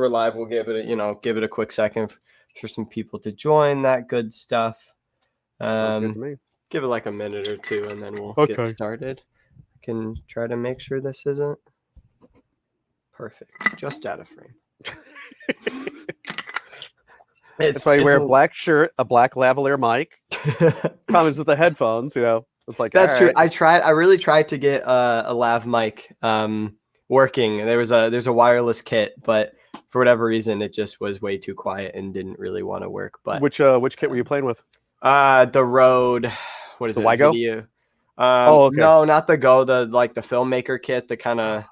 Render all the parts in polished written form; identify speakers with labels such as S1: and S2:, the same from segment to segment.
S1: we're live, we'll give it give it a quick second for some people to join. That good stuff.
S2: Sounds good to me.
S1: Give it like a minute or two, and then we'll get started. I can try to make sure this isn't perfect. Just out of frame.
S2: That's why you wear a black shirt, a black lavalier mic. Problems with the headphones, It's like
S1: that's true. I really tried to get a lav mic working. There's a wireless kit, but for whatever reason, it just was way too quiet and didn't really want to work. But
S2: which kit were you playing with?
S1: The Rode. What is
S2: the
S1: it?
S2: Wygo?
S1: Video.
S2: Okay.
S1: No, not the Go. The filmmaker kit. The kind of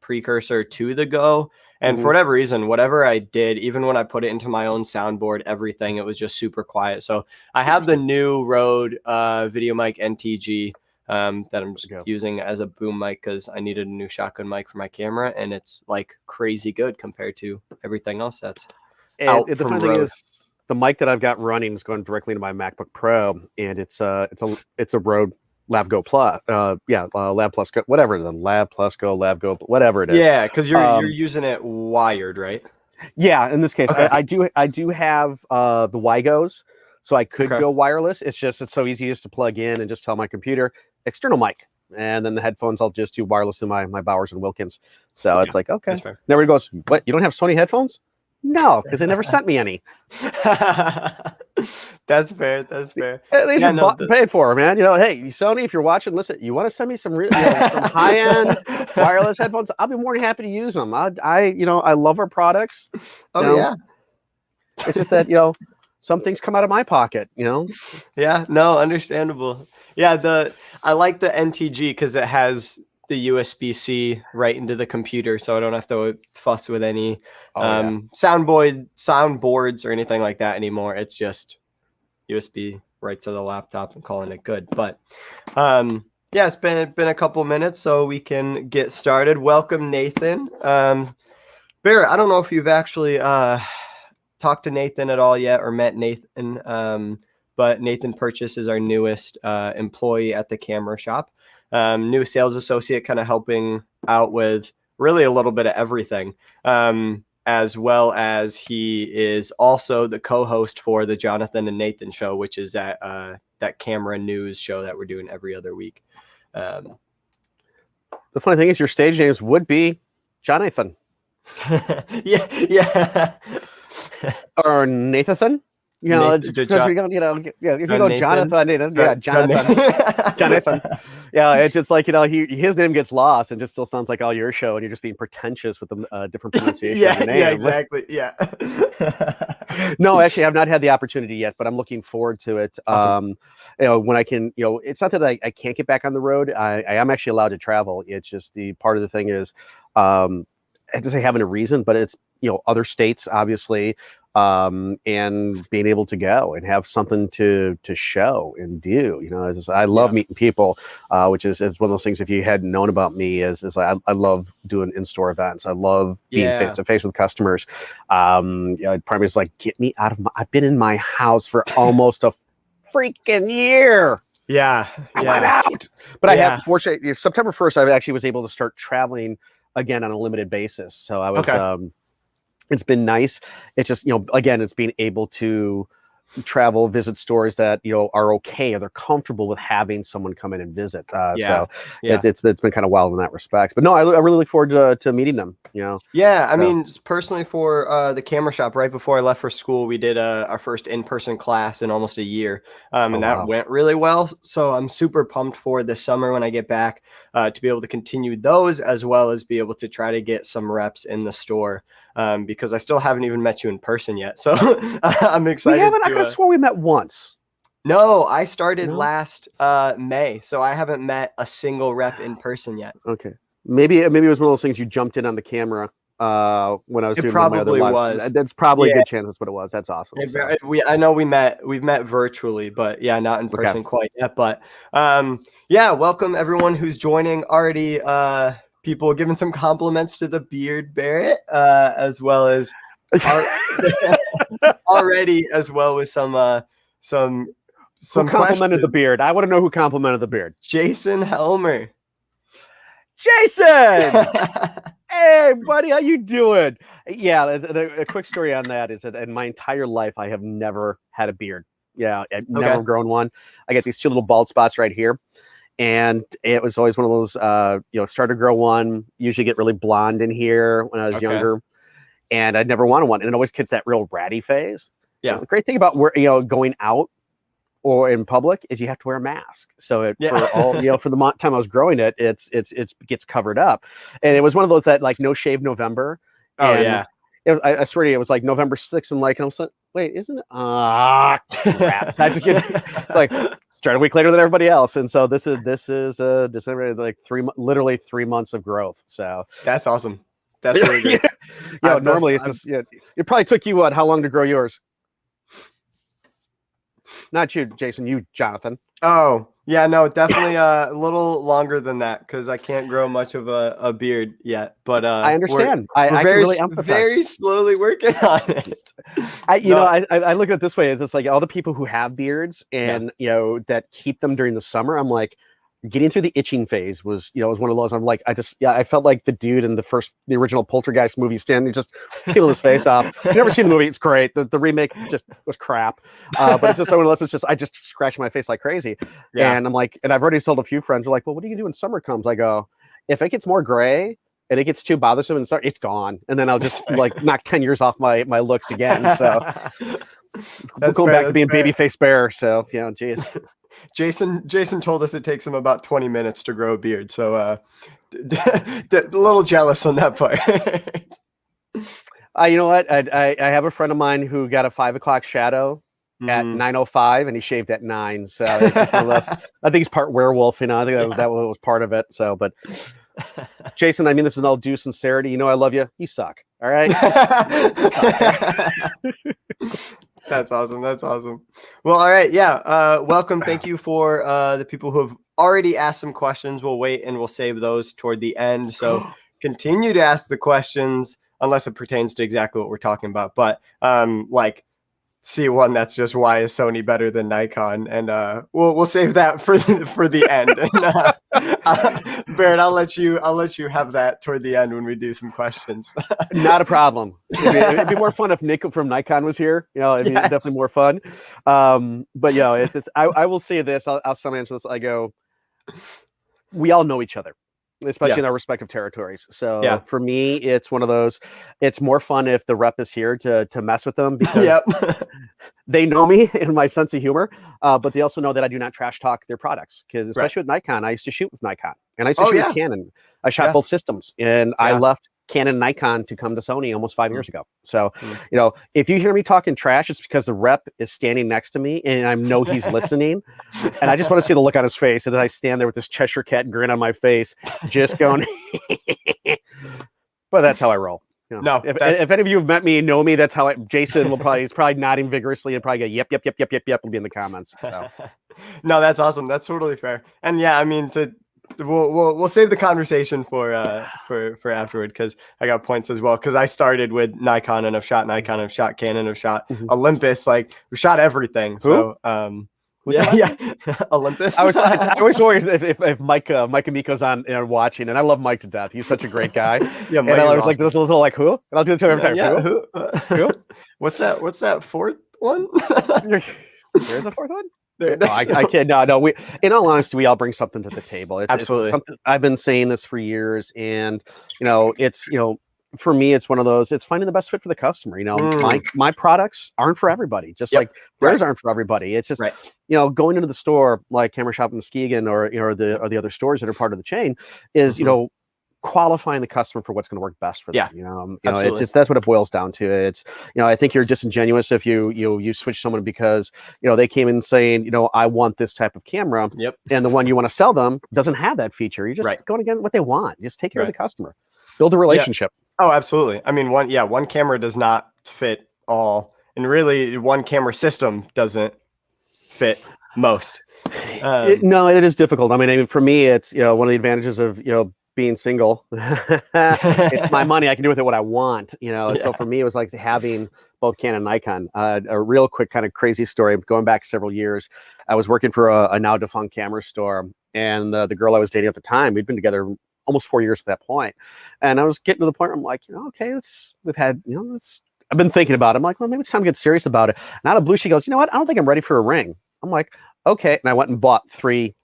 S1: precursor to the Go. And for whatever reason, whatever I did, even when I put it into my own soundboard, everything, it was just super quiet. So I have the new Rode video mic NTG that I'm just using as a boom mic because I needed a new shotgun mic for my camera, and it's like crazy good compared to everything else that's out
S2: the
S1: from
S2: funny
S1: Rode.
S2: thing is, the mic that I've got running is going directly into my MacBook Pro, and it's a Rode Lav Go Plus, Lav Plus Go, whatever the Lav Plus Go, Lav Go, whatever it is.
S1: Yeah, because you're using it wired, right?
S2: Yeah, in this case, okay. I do have the Wygos, so I could go wireless. It's so easy just to plug in and just tell my computer external mic, and then the headphones I'll just do wireless in my Bowers and Wilkins. So it's like okay. Everybody goes, what? You don't have Sony headphones? No, because they never sent me any.
S1: That's fair. That's fair.
S2: These are paid for, man. Hey, Sony, if you're watching, listen. You want to send me some some high-end wireless headphones? I'll be more than happy to use them. I love our products.
S1: Yeah.
S2: It's just that some things come out of my pocket.
S1: Yeah. No, understandable. Yeah. I like the NTG because it has the USB-C right into the computer, so I don't have to fuss with any soundboards or anything like that anymore. It's just USB right to the laptop and calling it good. But it's been a couple minutes, so we can get started. Welcome, Nathan. Barrett, I don't know if you've actually talked to Nathan at all yet or met Nathan, but Nathan Purchase is our newest employee at the camera shop. New sales associate, kind of helping out with really a little bit of everything, as well as he is also the co-host for the Jonathan and Nathan show, which is that camera news show that we're doing every other week.
S2: The funny thing is your stage names would be Jonathan.
S1: yeah.
S2: Or Nathan. If you go Jonathan, Jonathan. Yeah, it's just like his name gets lost and just still sounds like all your show, and you're just being pretentious with the different pronunciation of the name.
S1: Yeah, exactly. Yeah.
S2: No, actually, I've not had the opportunity yet, but I'm looking forward to it. Awesome. When I can, it's not that I can't get back on the road. I am actually allowed to travel. It's just the part of the thing is, I have to say having a reason, but it's other states, obviously. And being able to go and have something to show and do, I love meeting people, which is one of those things. If you hadn't known about me, is I love doing in-store events. I love being face to face with customers. Primarily is like, get me out of I've been in my house for almost a freaking year.
S1: I
S2: went out, but I have fortunately September 1st. I actually was able to start traveling again on a limited basis. So I was. It's been nice. It's just, again, it's being able to travel, visit stores that, are okay or they're comfortable with having someone come in and visit. It's been kind of wild in that respect. But no, I really look forward to meeting them,
S1: Yeah, I mean, personally for the camera shop, right before I left for school, we did our first in-person class in almost a year. That went really well. So I'm super pumped for this summer when I get back to be able to continue those, as well as be able to try to get some reps in the store. Because I still haven't even met you in person yet. So I'm excited.
S2: I could have swore we met once.
S1: No, I started last May. So I haven't met a single rep in person yet.
S2: Okay. Maybe it was one of those things you jumped in on the camera when I was doing my other lives. That's probably a good chance that's what it was. That's awesome.
S1: I know we've met virtually, but not in person quite yet. But welcome everyone who's joining already. People giving some compliments to the beard, Barrett, as well as already, as well as some
S2: who complimented the beard. I want to know who complimented the beard.
S1: Jason Helmer.
S2: Jason, Hey, buddy, how you doing? Yeah, a quick story on that is that in my entire life, I have never had a beard. Yeah, I've never
S1: Okay.
S2: grown one. I get these two little bald spots right here. And it was always one of those, start to grow one, usually get really blonde in here when I was
S1: Okay.
S2: younger. And I'd never wanted one. And it always gets that real ratty phase.
S1: Yeah.
S2: The great thing about going out or in public is you have to wear a mask. So for all for the time I was growing it, it gets covered up. And it was one of those that like no shave November.
S1: Oh
S2: And
S1: yeah.
S2: I swear to you, it was like November 6th, and like I was like, wait, isn't it? Crap! I just get like start a week later than everybody else, and so this is December, like literally 3 months of growth. So
S1: that's awesome. That's really great.
S2: Normally it's just it probably took you how long to grow yours? Not you, Jason. You, Jonathan.
S1: Oh, yeah, no, definitely a little longer than that because I can't grow much of a beard yet. But
S2: I understand.
S1: We're
S2: I can really empathize.
S1: Very slowly working on it.
S2: I look at it this way: is it's like all the people who have beards and that keep them during the summer. I'm like, getting through the itching phase was one of those. I'm like, I felt like the dude in the original Poltergeist movie, standing just peeling his face off. I've never seen the movie; it's great. The remake just was crap, but it's just one of those. It's just I just scratch my face like crazy, and I'm like, and I've already told a few friends. They're like, well, what do you do when summer comes? I go, if it gets more gray and it gets too bothersome and it's gone, and then I'll just like knock 10 years off my looks again. So we're going back to being babyface bear. So geez.
S1: Jason told us it takes him about 20 minutes to grow a beard, so a little jealous on that part.
S2: You know what? I have a friend of mine who got a 5 o'clock shadow at 9:05, and he shaved at 9. So it's just one of those, I think he's part werewolf. I think that was part of it. So, but Jason, I mean this in all due sincerity. I love you. You suck. All right.
S1: That's awesome. That's awesome. Well, all right. Yeah. Welcome. Thank you for the people who have already asked some questions. We'll wait and we'll save those toward the end. So continue to ask the questions unless it pertains to exactly what we're talking about. But see one that's just why is Sony better than Nikon, and we'll save that for the end. And Barrett, I'll let you have that toward the end when we do some questions.
S2: Not a problem. It'd be more fun if Nick from Nikon was here. It'd be definitely more fun. But it's just I will say this. I'll some answer this. I go, we all know each other, especially in our respective territories. So for me, it's one of those. It's more fun if the rep is here to mess with them because they know me and my sense of humor, but they also know that I do not trash talk their products. Because especially with Nikon, I used to shoot with Nikon and I used to shoot with Canon. I shot both systems, and I left Canon, Nikon to come to Sony almost 5 years ago. So if you hear me talking trash, it's because the rep is standing next to me and I know he's listening, and I just want to see the look on his face. And then I stand there with this Cheshire Cat grin on my face, just going. But that's how I roll.
S1: No,
S2: if any of you have met me and know me, that's how Jason he's probably nodding vigorously and probably go yep will be in the comments. So
S1: no, that's awesome. That's totally fair. And yeah, I mean we'll save the conversation for afterward, because I got points as well, because I started with Nikon and I've shot Nikon, I've shot Canon, I've shot Olympus, like we shot everything.
S2: Who?
S1: So Olympus.
S2: I always worry if Mike Amico's on watching, and I love Mike to death. He's such a great guy.
S1: Mike,
S2: and I was like this little like who, and I'll do it to him every time.
S1: Who? What's that fourth one?
S2: There's a fourth one. I can't. No. We, in all honesty, we all bring something to the table.
S1: Absolutely.
S2: It's something, I've been saying this for years, and it's for me, it's one of those. It's finding the best fit for the customer. My products aren't for everybody. Just like theirs aren't for everybody. It's just going into the store like Camera Shop in Muskegon or the other stores that are part of the chain is qualifying the customer for what's going to work best for them. It's that's what it boils down to. It's I think you're disingenuous if you switch someone because they came in saying I want this type of camera, and the one you want to sell them doesn't have that feature. You're just going to get what they want. Just take care of the customer, build a relationship.
S1: Oh, absolutely. I mean, one camera does not fit all, and really one camera system doesn't fit most.
S2: No, it is difficult. I mean, for me, it's one of the advantages of being single. It's my money. I can do with it what I want. So for me, it was like having both Canon and Nikon. A real quick kind of crazy story. Going back several years, I was working for a now defunct camera store, and the girl I was dating at the time, we'd been together almost 4 years at that point. And I was getting to the point where I'm like, okay, I've been thinking about it. I'm like, well, maybe it's time to get serious about it. And out of blue, she goes, you know what? I don't think I'm ready for a ring. I'm like, okay. And I went and bought 3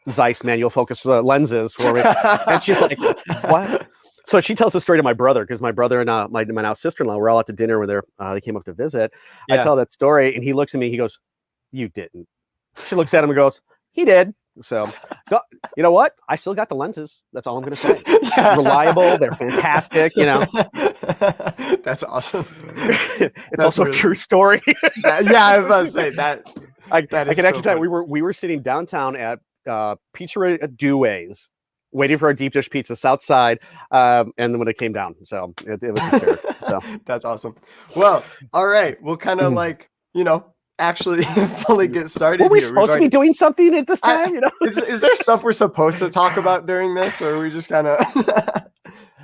S2: Zeiss manual focus lenses for me. And she's like, what? So she tells the story to my brother, because my brother and my now sister-in-law were all out to dinner when they came up to visit. I tell that story, and he looks at me. He goes, you didn't. She looks at him and goes, he did. So, you know what? I still got the lenses. That's all I'm going to say. Reliable. They're fantastic.
S1: That's awesome.
S2: It's also a true story.
S1: I was about to say that.
S2: I can actually tell you, we were sitting downtown at Pizzeria Dewey's, waiting for our deep dish pizza south side, and then when it came down, so it was hysterical. So
S1: that's awesome. Well, all right, we'll kind of actually fully get started.
S2: Were we supposed to be doing something at this time?
S1: Is there stuff we're supposed to talk about during this, or are we just kind of?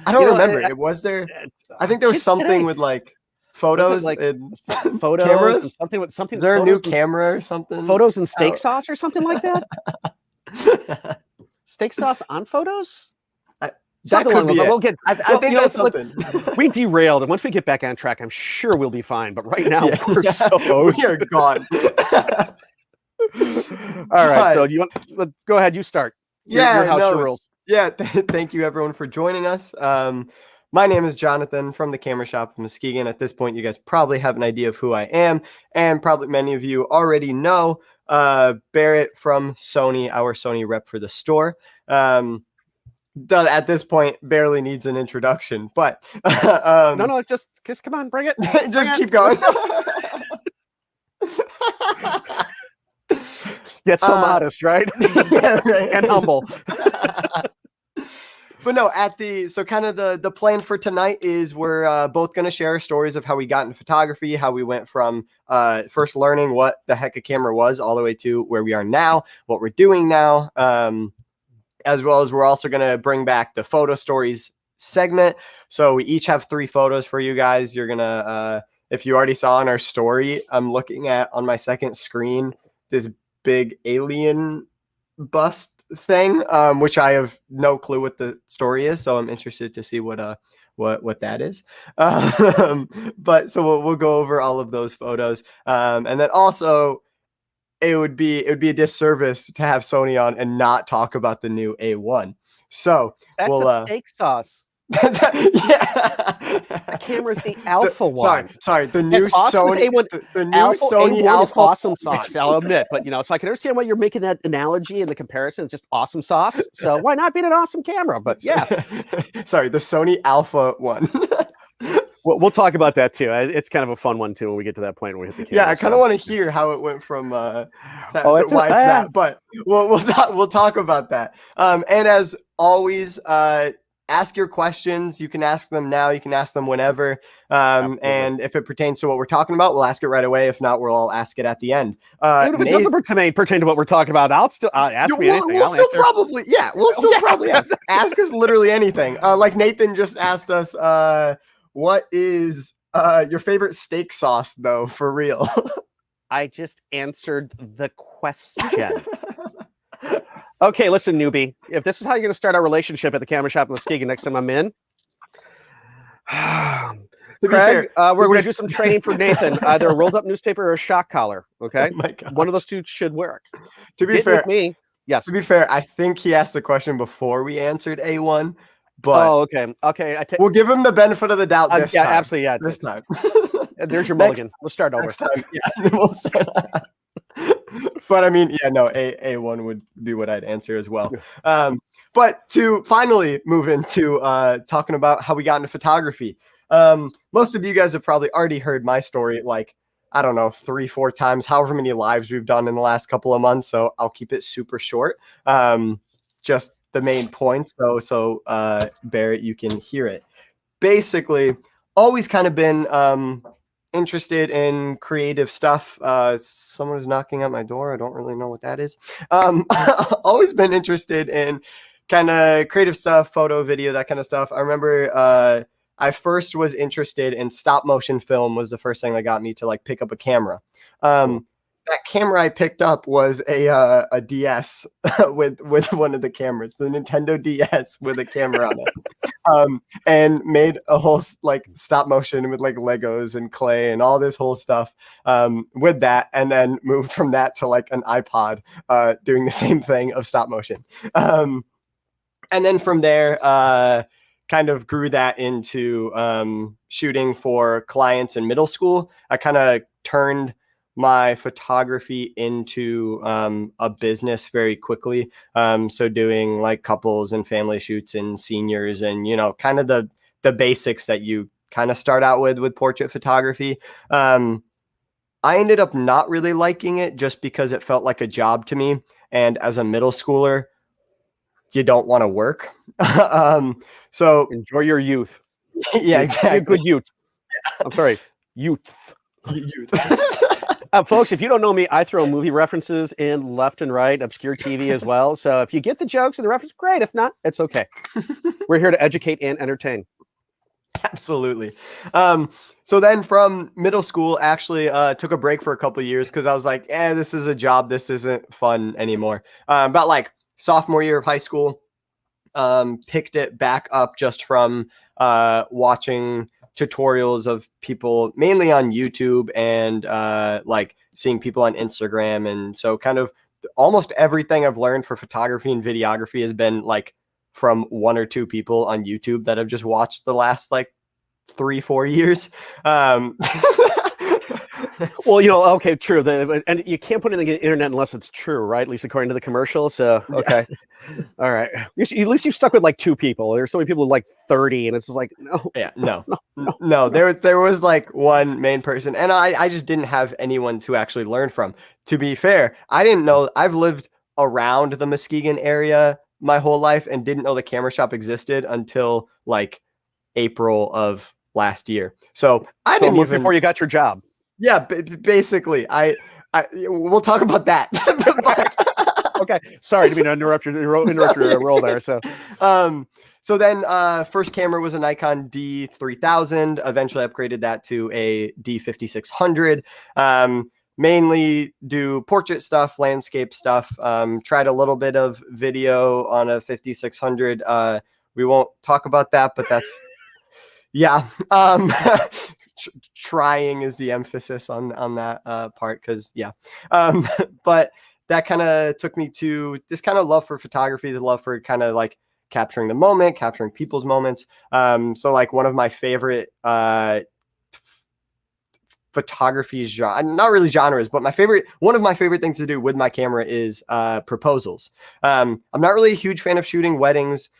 S1: I don't remember. Was there? I think there was something today with like photos, and
S2: photos,
S1: cameras,
S2: and something with something.
S1: Is there a new camera or something?
S2: Photos and steak sauce or something like that. Steak sauce on photos.
S1: That could be it.
S2: We'll get.
S1: I think that's something.
S2: We derailed, and once we get back on track, I'm sure we'll be fine. But right now, we
S1: are gone.
S2: All right, so go ahead. You start. Your house rules.
S1: Yeah, thank you everyone for joining us. My name is Jonathan from the Camera Shop in Muskegon. At this point, you guys probably have an idea of who I am, and probably many of you already know Barrett from Sony, our Sony rep for the store. At this point, barely needs an introduction, but
S2: no, just come on, bring it.
S1: Just keep going.
S2: Get so modest, right?
S1: Yeah, right.
S2: And humble.
S1: But no, so kind of the plan for tonight is we're both going to share stories of how we got into photography, how we went from first learning what the heck a camera was all the way to where we are now, what we're doing now, as well as we're also going to bring back the photo stories segment. So we each have 3 photos for you guys. You're going to, if you already saw in our story, I'm looking at on my second screen this big alien bust thing, which I have no clue what the story is, so I'm interested to see what that is. But so we'll go over all of those photos, and then also it would be a disservice to have Sony on and not talk about the new A1. So
S2: that's a steak sauce. The camera's the Alpha one.
S1: Sorry. The new Sony, the new Sony Alpha,
S2: awesome sauce. I'll admit, but so I can understand why you're making that analogy and the comparison. It's just awesome sauce. So why not be an awesome camera? But yeah,
S1: sorry, the Sony Alpha one.
S2: We'll talk about that too. It's kind of a fun one too when we get to that point where we hit the camera.
S1: Yeah, I kind of want to hear how it went from why it's that. But we'll talk about that. And as always, ask your questions. You can ask them now. You can ask them whenever. And if it pertains to what we're talking about, we'll ask it right away. If not, we'll all ask it at the end.
S2: If it doesn't pertain to what we're talking about, I'll still ask me anything.
S1: We'll still probably ask. Ask us literally anything. Like Nathan just asked us, what is your favorite steak sauce, though, for real?
S2: I just answered the question. Okay, listen, newbie. If this is how you're going to start our relationship at the Camera Shop in Muskegon next time I'm in, Craig, we're going to do some training for Nathan. Either a rolled up newspaper or a shock collar. Okay, one of those two should work.
S1: To be fair,
S2: with me, yes.
S1: To be fair, I think he asked the question before we answered A1. But
S2: okay.
S1: We'll give him the benefit of the doubt this time.
S2: Absolutely, yeah.
S1: This time.
S2: There's your mulligan. We'll start over.
S1: Next time, yeah, we'll start. But I mean, A1 would be what I'd answer as well. But to finally move into talking about how we got into photography, most of you guys have probably already heard my story, like, I don't know, 3-4 times, however many lives we've done in the last couple of months. So I'll keep it super short. Just the main points. So Barrett, you can hear it. Basically, always kind of been interested in creative stuff. Someone is knocking at my door. I don't really know what that is. Always been interested in kind of creative stuff, photo, video, that kind of stuff. I remember I first was interested in stop motion film was the first thing that got me to like pick up a camera. That that camera I picked up was a DS with one of the cameras, the Nintendo DS with a camera on it, and made a whole like stop motion with like Legos and clay and all this whole stuff with that, and then moved from that to like an iPod doing the same thing of stop motion, and then from there kind of grew that into shooting for clients in middle school. I kind of turned my photography into a business very quickly. So doing like couples and family shoots and seniors and, you know, kind of the basics that you kind of start out with portrait photography. I ended up not really liking it just because it felt like a job to me. And as a middle schooler, you don't want to work. So
S2: enjoy your youth.
S1: Yeah, exactly.
S2: Be a good youth. I'm sorry, youth.
S1: Youth.
S2: Folks, if you don't know me, I throw movie references in left and right, obscure TV as well. So if you get the jokes and the reference, great. If not, it's okay. We're here to educate and entertain.
S1: Absolutely. So then from middle school, actually took a break for a couple of years because I was like, this is a job. This isn't fun anymore. About like sophomore year of high school, picked it back up just from watching tutorials of people mainly on YouTube and like seeing people on Instagram. And so kind of almost everything I've learned for photography and videography has been like from one or two people on YouTube that I've just watched the last like 3-4 years.
S2: Well, you know, okay, true. And you can't put anything on the internet unless it's true, right? At least according to the commercial. So, okay. Yeah. All right. At least you stuck with like 2 people. There's so many people with like 30 and it's just like, no.
S1: Yeah, no. There was like one main person and I just didn't have anyone to actually learn from. To be fair, I didn't know. I've lived around the Muskegon area my whole life and didn't know the camera shop existed until like April of last year. So I didn't even
S2: before you got your job.
S1: Yeah, basically, I we'll talk about that.
S2: Okay, sorry to interrupt your role there.
S1: So then first camera was a Nikon D3000. Eventually upgraded that to a D5600. Mainly do portrait stuff, landscape stuff. Tried a little bit of video on a 5600. We won't talk about that, but that's yeah. Trying is the emphasis on that part because but that kind of took me to this kind of love for photography, the love for kind of like capturing the moment, capturing people's moments. So like one of my favorite photography genre, not really genres, but one of my favorite things to do with my camera is proposals. I'm not really a huge fan of shooting weddings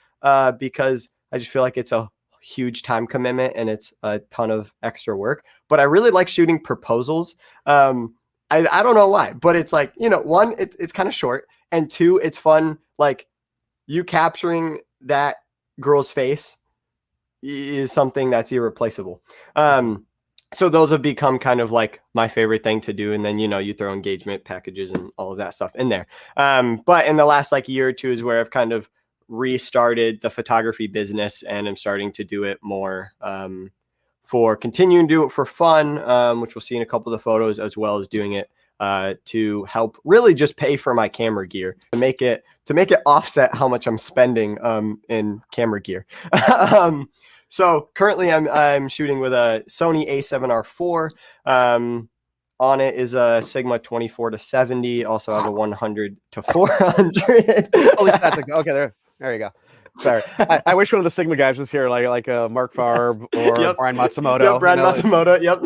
S1: because I just feel like it's a huge time commitment and it's a ton of extra work, but I really like shooting proposals. I don't know why, but it's like, you know, one, it's kind of short, and two, it's fun. Like you capturing that girl's face is something that's irreplaceable. So those have become kind of like my favorite thing to do. And then, you know, you throw engagement packages and all of that stuff in there. But in the last like year or two is where I've kind of restarted the photography business and I'm starting to do it more for continuing to do it for fun, which we'll see in a couple of the photos, as well as doing it to help really just pay for my camera gear, to make it offset how much I'm spending in camera gear. So currently I'm shooting with a Sony A7R4. On it is a Sigma 24-70. Also have a 100-400.
S2: Oh, that's okay. There you go. Sorry, I wish one of the Sigma guys was here, like Mark Farb or Brian Matsumoto.
S1: Yep, Brian Matsumoto. Yep.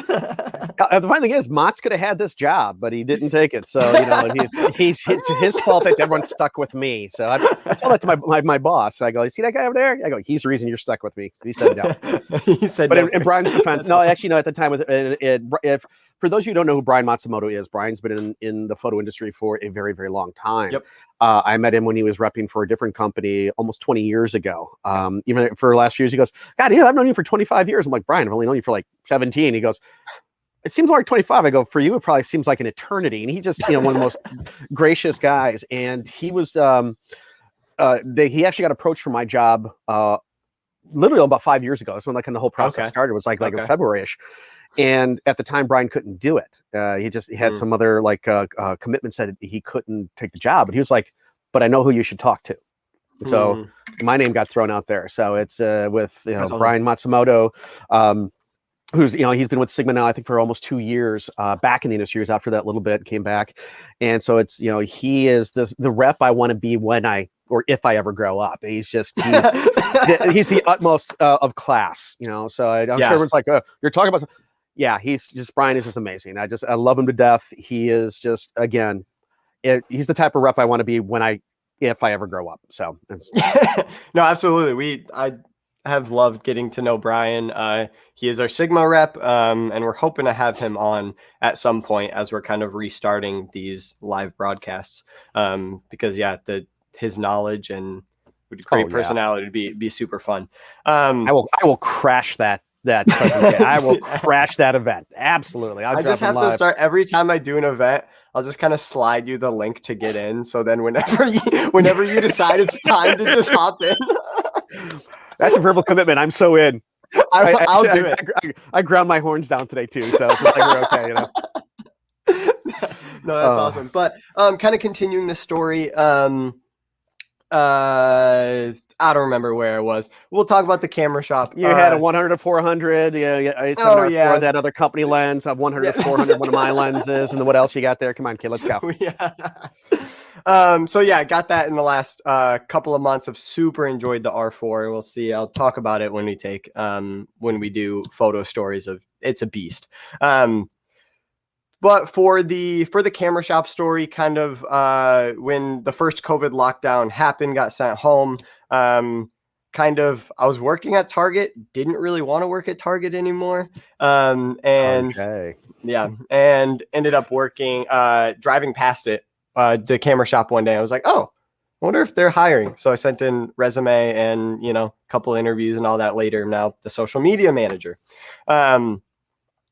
S2: The funny thing is, Mats could have had this job, but he didn't take it. So you know, it's his fault that everyone's stuck with me. So I tell that to my boss. I go, you see that guy over there? I go, he's the reason you're stuck with me. He said no.
S1: He said
S2: but
S1: no.
S2: In Brian's defense, no, awesome. Actually, no. At the time, if for those of you who don't know who Brian Matsumoto is, Brian's been in the photo industry for a very, very long time.
S1: Yep.
S2: I met him when he was repping for a different company almost 20 years ago. Even for the last few years, he goes, God, yeah, I've known you for 25 years. I'm like, Brian, I've only known you for like 17. He goes, it seems like 25. I go, for you, it probably seems like an eternity. And he just, you know, one of the most gracious guys. And he was, he actually got approached for my job literally about 5 years ago. That's when like the whole process started. It was like in February-ish. And at the time, Brian couldn't do it. He had some other commitments that he couldn't take the job. But he was like, "But I know who you should talk to." So my name got thrown out there. So it's with Brian Matsumoto, who's he's been with Sigma now I think for almost 2 years. Back in the industry, he was out for that little bit, came back, and so it's he is the rep I want to be if I ever grow up. He's he's the utmost of class. So I'm sure everyone's like, you're talking about. Yeah, Brian is just amazing. I love him to death. He is just he's the type of rep I want to be if I ever grow up. So
S1: no, absolutely. I have loved getting to know Brian. He is our Sigma rep, and we're hoping to have him on at some point as we're kind of restarting these live broadcasts. Because his knowledge and great personality would be super fun. I
S2: will crash that I will crash that event. Absolutely.
S1: I just have to start every time I do an event. I'll just kind of slide you the link to get in. So then whenever you decide it's time to just hop in.
S2: That's a verbal commitment. I'm so in.
S1: I'll do it.
S2: I ground my horns down today too. So it's like we're okay,
S1: No, that's awesome. But kind of continuing the story, I don't remember where it was. We'll talk about the camera shop.
S2: You had a 100 to 400. That other company lens. Of 100 to 400. One of my lenses. And then what else you got there? Come on, kid, let's go.
S1: I got that in the last couple of months. I've super enjoyed the R4. We'll see. I'll talk about it when we do photo stories of. It's a beast. But for the camera shop story, kind of when the first COVID lockdown happened, got sent home, I was working at Target, didn't really want to work at Target anymore. And ended up working, driving past it, the camera shop one day. I was like, oh, I wonder if they're hiring. So I sent in resume and, a couple interviews and all that later. I'm now the social media manager.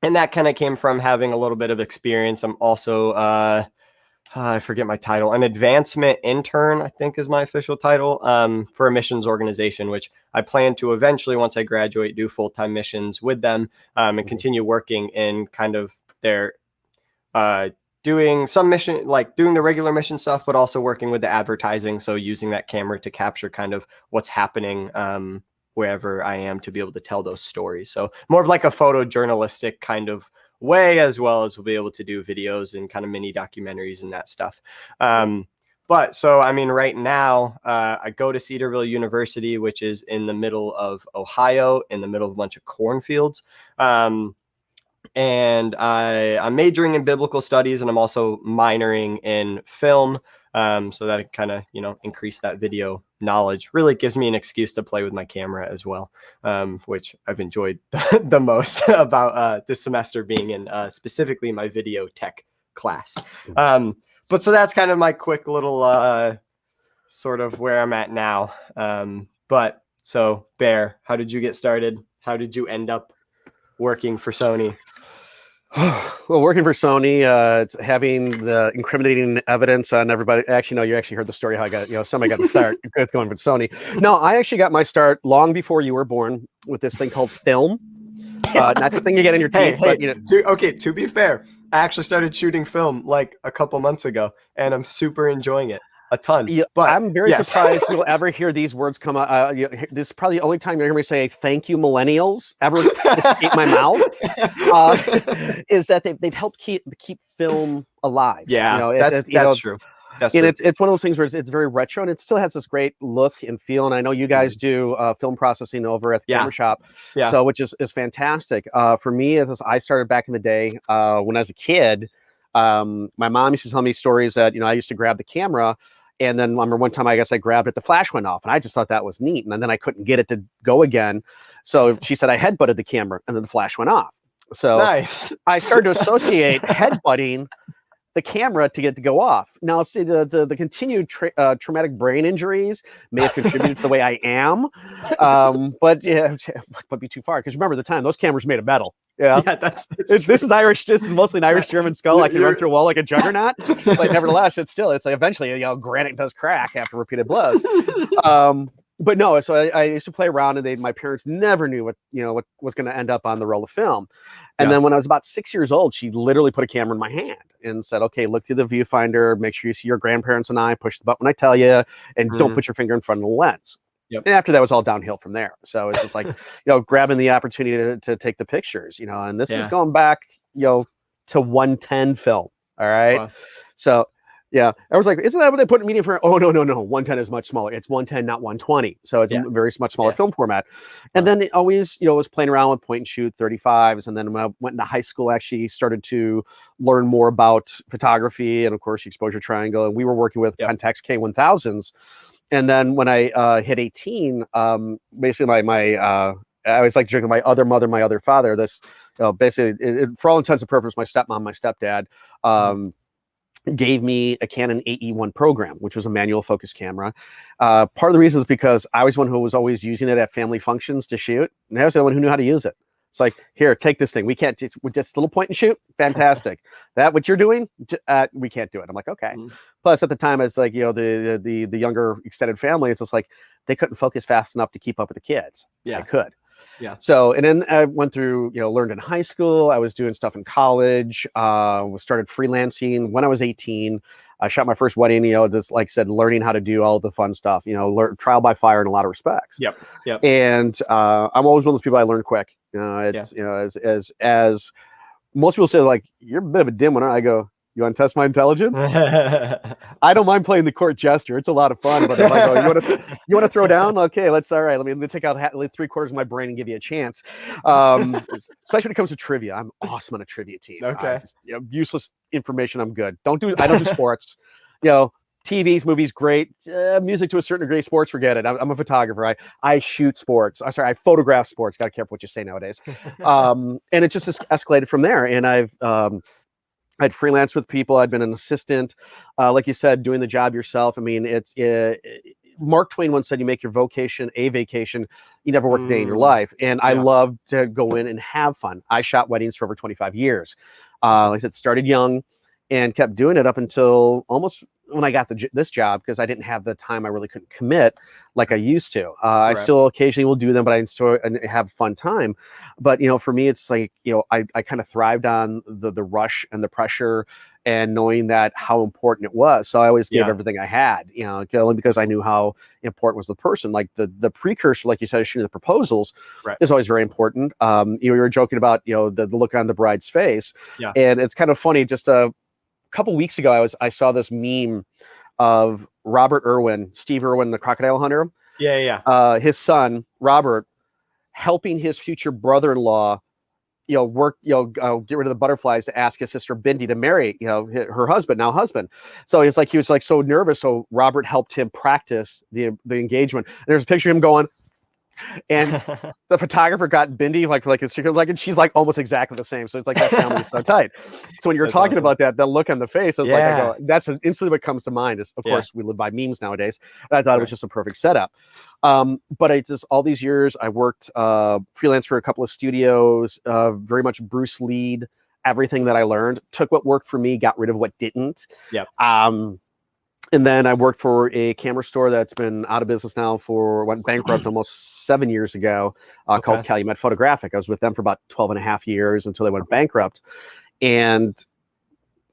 S1: And that kind of came from having a little bit of experience. I'm also, I forget my title, an advancement intern, I think is my official title, for a missions organization, which I plan to eventually, once I graduate, do full-time missions with them and continue working in kind of their, doing some mission, like doing the regular mission stuff, but also working with the advertising. So using that camera to capture kind of what's happening wherever I am to be able to tell those stories. So more of like a photojournalistic kind of way, as well as we'll be able to do videos and kind of mini documentaries and that stuff. Right now I go to Cedarville University, which is in the middle of Ohio, in the middle of a bunch of cornfields. And I'm majoring in biblical studies, and I'm also minoring in film. So that it kind of, increase that video knowledge. Really gives me an excuse to play with my camera as well, which I've enjoyed the most about this semester, being in specifically my video tech class. But so that's kind of my quick little sort of where I'm at now. But so Bear, how did you get started? How did you end up working for Sony?
S2: Well, working for Sony, it's having the incriminating evidence on everybody. Actually, no, you actually heard the story how I got, somebody got the start going for Sony. No, I actually got my start long before you were born with this thing called film. Not the thing you get in your teeth, but
S1: to be fair, I actually started shooting film like a couple months ago, and I'm super enjoying it a ton. But
S2: I'm very surprised you'll ever hear these words come out. This is probably the only time you hear me say "thank you, millennials" ever escape my mouth. Is that they've helped keep film alive?
S1: Yeah, that's true. That's
S2: and true. It's one of those things where it's very retro, and it still has this great look and feel. And I know you guys do film processing over at the camera shop, so which is fantastic. For me, I started back in the day when I was a kid. My mom used to tell me stories that I used to grab the camera. And then I remember one time, I guess I grabbed it, the flash went off, and I just thought that was neat. And then I couldn't get it to go again. So she said I headbutted the camera, and then the flash went off. So
S1: nice.
S2: I started to associate headbutting the camera to get it to go off. Now, see, the continued traumatic brain injuries may have contributed to the way I am, but would be too far. Because remember, the time those cameras made of metal. Yeah, this is Irish. This is mostly an Irish German skull. I can run through a wall like a juggernaut, but nevertheless, it's like eventually, granite does crack after repeated blows. but no, so I used to play around, and my parents never knew what was going to end up on the roll of film. And then when I was about 6 years old, she literally put a camera in my hand and said, "Okay, look through the viewfinder, make sure you see your grandparents and I, push the button when I tell you, and don't put your finger in front of the lens."
S1: Yep.
S2: And after that, it was all downhill from there. So it's just like, grabbing the opportunity to take the pictures, and this is going back, to 110 film. All right.
S1: Wow.
S2: So yeah, I was like, isn't that what they put in medium format? Oh, no. 110 is much smaller. It's 110, not 120. So it's a very much smaller film format. And then it always, was playing around with point and shoot 35s. And then when I went into high school, actually started to learn more about photography and, of course, exposure triangle. And we were working with Pentax K1000s. And then when I hit 18, basically I was like drinking my other mother, my other father. This, basically, for all intents and purposes, my stepmom, my stepdad, gave me a Canon AE1 program, which was a manual focus camera. Part of the reason is because I was one who was always using it at family functions to shoot, and I was the one who knew how to use it. It's like, here, take this thing. We can't with just a little point and shoot. Fantastic. That what you're doing, we can't do it. I'm like, okay. Plus, at the time, it's like the younger extended family. It's just like they couldn't focus fast enough to keep up with the kids. I could.
S1: Yeah.
S2: So, and then I went through, learned in high school. I was doing stuff in college. Started freelancing when I was 18. I shot my first wedding, just like I said, learning how to do all the fun stuff, trial by fire in a lot of respects.
S1: Yep.
S2: And I'm always one of those people I learn quick. As most people say, like, you're a bit of a dim one. I go, you want to test my intelligence? I don't mind playing the court jester. It's a lot of fun. But if I go, you want to throw down? Okay, let me take out 3/4 of my brain and give you a chance. Especially when it comes to trivia. I'm awesome on a trivia team.
S1: Okay.
S2: Useless information, I'm good. I don't do sports. TVs, movies, great. Music to a certain degree. Sports, forget it. I'm a photographer. I shoot sports. I photograph sports. Got to be careful what you say nowadays. And it just escalated from there. And I'd freelanced with people. I'd been an assistant, like you said, doing the job yourself. I mean, it's Mark Twain once said, "You make your vocation a vacation. You never work a day in your life." And I love to go in and have fun. I shot weddings for over 25 years. Like I said, started young and kept doing it up until almost when I got this job, because I didn't have the time. I really couldn't commit like I used to. I still occasionally will do them, but I still have fun time. But, for me, it's like, I kind of thrived on the rush and the pressure and knowing that how important it was. So I always gave everything I had, only because I knew how important was the person. Like the precursor, like you said, shooting the proposals is always very important. You were joking about, the look on the bride's face. And it's kind of funny, just couple weeks ago, I saw this meme of Steve Irwin, the crocodile hunter. His son, Robert, helping his future brother-in-law, get rid of the butterflies to ask his sister Bindi to marry, her husband. So he was like so nervous. So Robert helped him practice the engagement. And there's a picture of him going, and the photographer got Bindi and she's like almost exactly the same. So it's like that family's so tight. So when you're talking about that look on the face, I was like, I go, that's instantly what comes to mind. Is of course we live by memes nowadays. And I thought it was just a perfect setup. But I just all these years I worked freelance for a couple of studios, very much Bruce Lee'd everything that I learned, took what worked for me, got rid of what didn't. And then I worked for a camera store that's been out of business now went bankrupt almost 7 years ago, called Calumet Photographic. I was with them for about 12 and a half years until they went bankrupt. And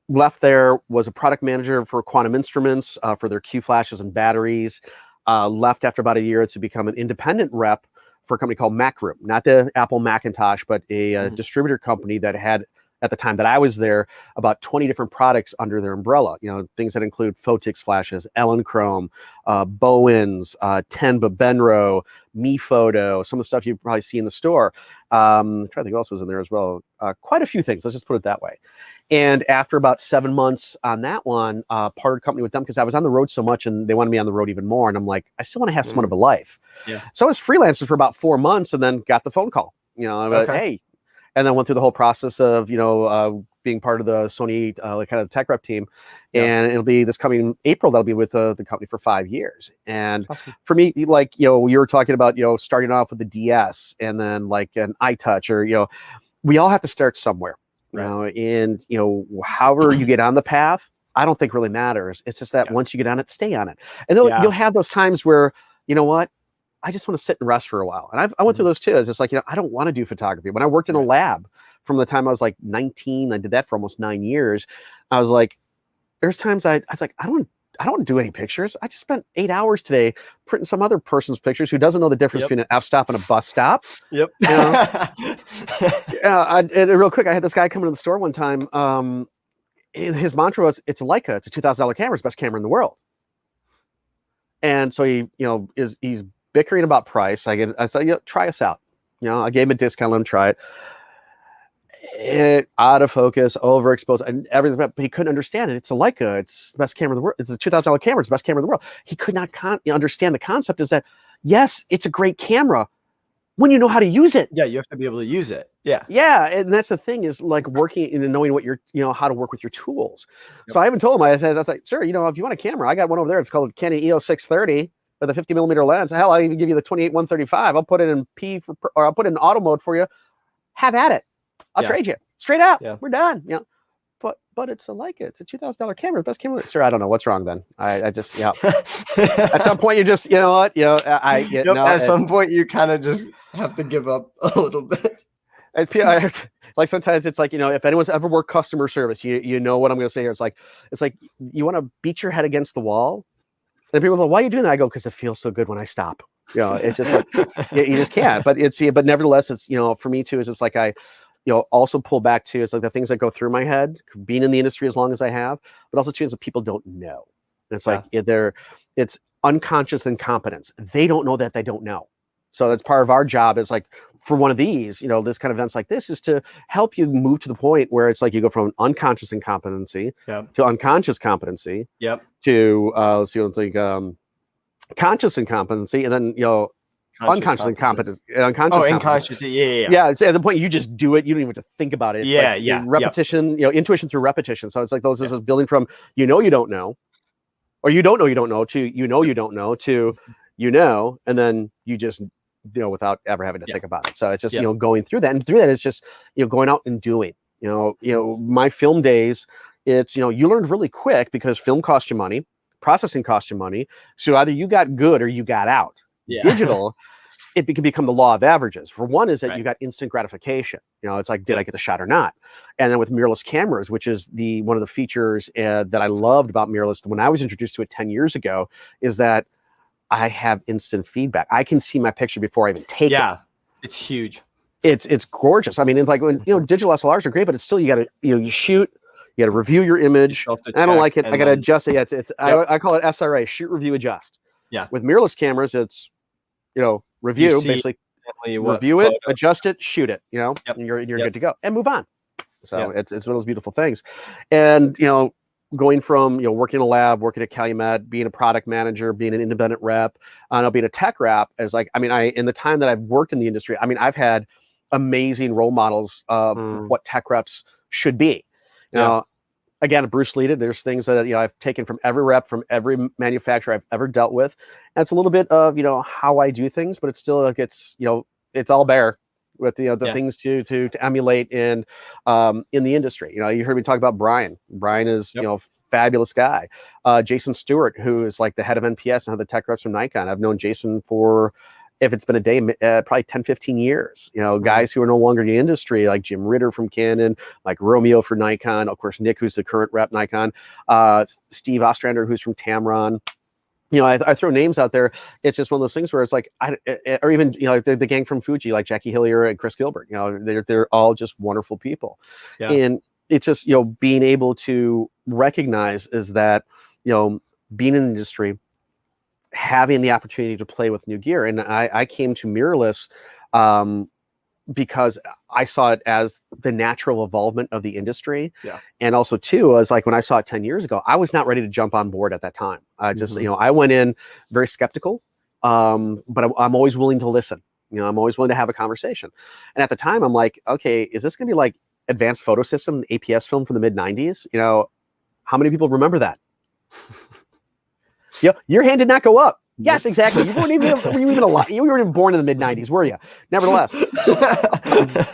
S2: left there, was a product manager for Quantum Instruments for their Q flashes and batteries. Left after about a year to become an independent rep for a company called Mac Group, not the Apple Macintosh, but a distributor company that had, at the time that I was there, about 20 different products under their umbrella. Things that include Photix flashes, Ellen Chrome, Bowens, Tenba, Benro, Me Photo, some of the stuff you probably see in the store. I'm trying to think what else was in there as well. Quite a few things. Let's just put it that way. And after about 7 months on that one, parted company with them because I was on the road so much and they wanted me on the road even more. And I'm like, I still want to have somewhat of a life. So I was freelancing for about 4 months and then got the phone call. Hey. And then went through the whole process of, being part of the Sony kind of tech rep team. And it'll be this coming April, that'll be with the company for 5 years. And for me, like, you were talking about, starting off with the DS and then like an iTouch or, we all have to start somewhere. And, however you get on the path, I don't think really matters. It's just that once you get on it, stay on it. And then you'll have those times where, you know what? I just want to sit and rest for a while. And I went through those too. It's just like, I don't want to do photography. When I worked in a lab from the time I was like 19, I did that for almost 9 years. I was like, there's times I was like, I don't want to do any pictures. I just spent 8 hours today printing some other person's pictures who doesn't know the difference between an F stop and a bus stop.
S1: Yep.
S2: And real quick, I had this guy come into the store one time. His mantra was, it's a Leica. It's a $2,000 camera. It's the best camera in the world. And so he's bickering about price. I said, try us out. I gave him a discount, let him try it. Autofocus, overexposed, and everything, but he couldn't understand it. It's a Leica. It's the best camera in the world. It's a $2,000 camera. It's the best camera in the world. He could not understand the concept is that, yes, it's a great camera when you know how to use it.
S1: Yeah, you have to be able to use it. Yeah.
S2: Yeah, and that's the thing is like working and knowing what how to work with your tools. Yep. So I even told him, I was like, sir, if you want a camera, I got one over there. It's called Canon EOS 630 with a 50mm lens. Hell, I'll even give you the 28-135. I'll put it in or I'll put it in auto mode for you. Have at it. I'll trade you straight out. Yeah. We're done. But it's a Leica. It's a $2,000 camera. Best camera. Sir, I don't know what's wrong then. I just At some point you just
S1: at some point you kind of just have to give up a little bit.
S2: Like sometimes it's like, if anyone's ever worked customer service, you know what I'm going to say here. It's like you want to beat your head against the wall. And people go, why are you doing that? I go, because it feels so good when I stop. It's just like, you just can't. But nevertheless, it's for me too. Is it's like I also pull back to is like the things that go through my head, being in the industry as long as I have, but also too is that people don't know. And it's like it's unconscious incompetence. They don't know that they don't know. So that's part of our job is like for one of these, this kind of events like this is to help you move to the point where it's like you go from unconscious incompetency to unconscious competency to let's see, conscious incompetency, and then unconscious incompetence.
S1: Unconscious. Yeah.
S2: It's at the point you just do it. You don't even have to think about it. It's repetition. Intuition through repetition. So it's like this is building from you don't know, or you don't know to you don't know to and then you just without ever having to think about it. So it's just going through that, and through that it's just going out and doing. My film days. It's you learned really quick because film costs you money, processing costs you money. So either you got good or you got out. Digital, it can become the law of averages. For one is that you got instant gratification. It's like, did I get the shot or not? And then with mirrorless cameras, which is one of the features that I loved about mirrorless when I was introduced to it 10 years ago, is that I have instant feedback. I can see my picture before I even take it.
S1: Yeah, it's huge.
S2: It's gorgeous. I mean, it's like when digital SLRs are great, but it's still you got to you shoot. You got to review your image. I don't like it. I got to adjust it. I call it SRA: shoot, review, adjust. Yeah. With mirrorless cameras, it's review, basically review it, adjust it, shoot it, and you're good to go and move on. So it's one of those beautiful things. And, going from, working in a lab, working at Calumet, being a product manager, being an independent rep, being a tech rep is like, in the time that I've worked in the industry, I've had amazing role models of what tech reps should be. Again, Bruce Lee, there's things that I've taken from every rep, from every manufacturer I've ever dealt with. And it's a little bit of how I do things, but it's still like it's all Bear with the things to emulate in the industry. You heard me talk about Brian. Brian is fabulous guy. Jason Stewart, who is like the head of NPS and the tech reps from Nikon. I've known Jason for, if it's been a day, probably 10, 15 years, guys who are no longer in the industry, like Jim Ritter from Canon, like Romeo for Nikon, of course, Nick, who's the current rep Nikon, Steve Ostrander, who's from Tamron. I throw names out there. It's just one of those things where it's like, or even, the gang from Fuji, like Jackie Hillier and Chris Gilbert, they're all just wonderful people. Yeah. And it's just, being able to recognize is that, being in the industry, having the opportunity to play with new gear. And I came to mirrorless because I saw it as the natural evolvement of the industry. Yeah. And also too, was like when I saw it 10 years ago, I was not ready to jump on board at that time. I just, I went in very skeptical, but I'm always willing to listen. I'm always willing to have a conversation. And at the time I'm like, okay, is this going to be like advanced photo system, APS film from the mid 90s? How many people remember that? Your hand did not go up. Yes, exactly. You weren't even alive. You weren't even born in the mid 90s, were you? Nevertheless,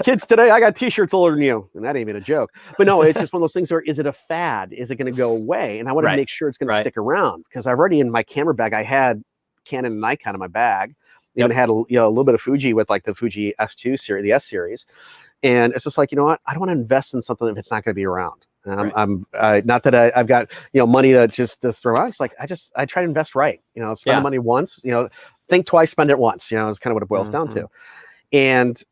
S2: kids today, I got T-shirts older than you, and that ain't even a joke. But no, it's just one of those things where, is it a fad? Is it going to go away? And I want to make sure it's going to stick around, because I've already in my camera bag, I had Canon and Nikon in my bag. Even had a little bit of Fuji with like the Fuji S2 series, the S series, and it's just like, you know what, I don't want to invest in something if it's not going to be around. I'm not that I've got money to just throw out. It's like I try to invest right. Spend the money once. Think twice, spend it once. Is kind of what it boils down to. And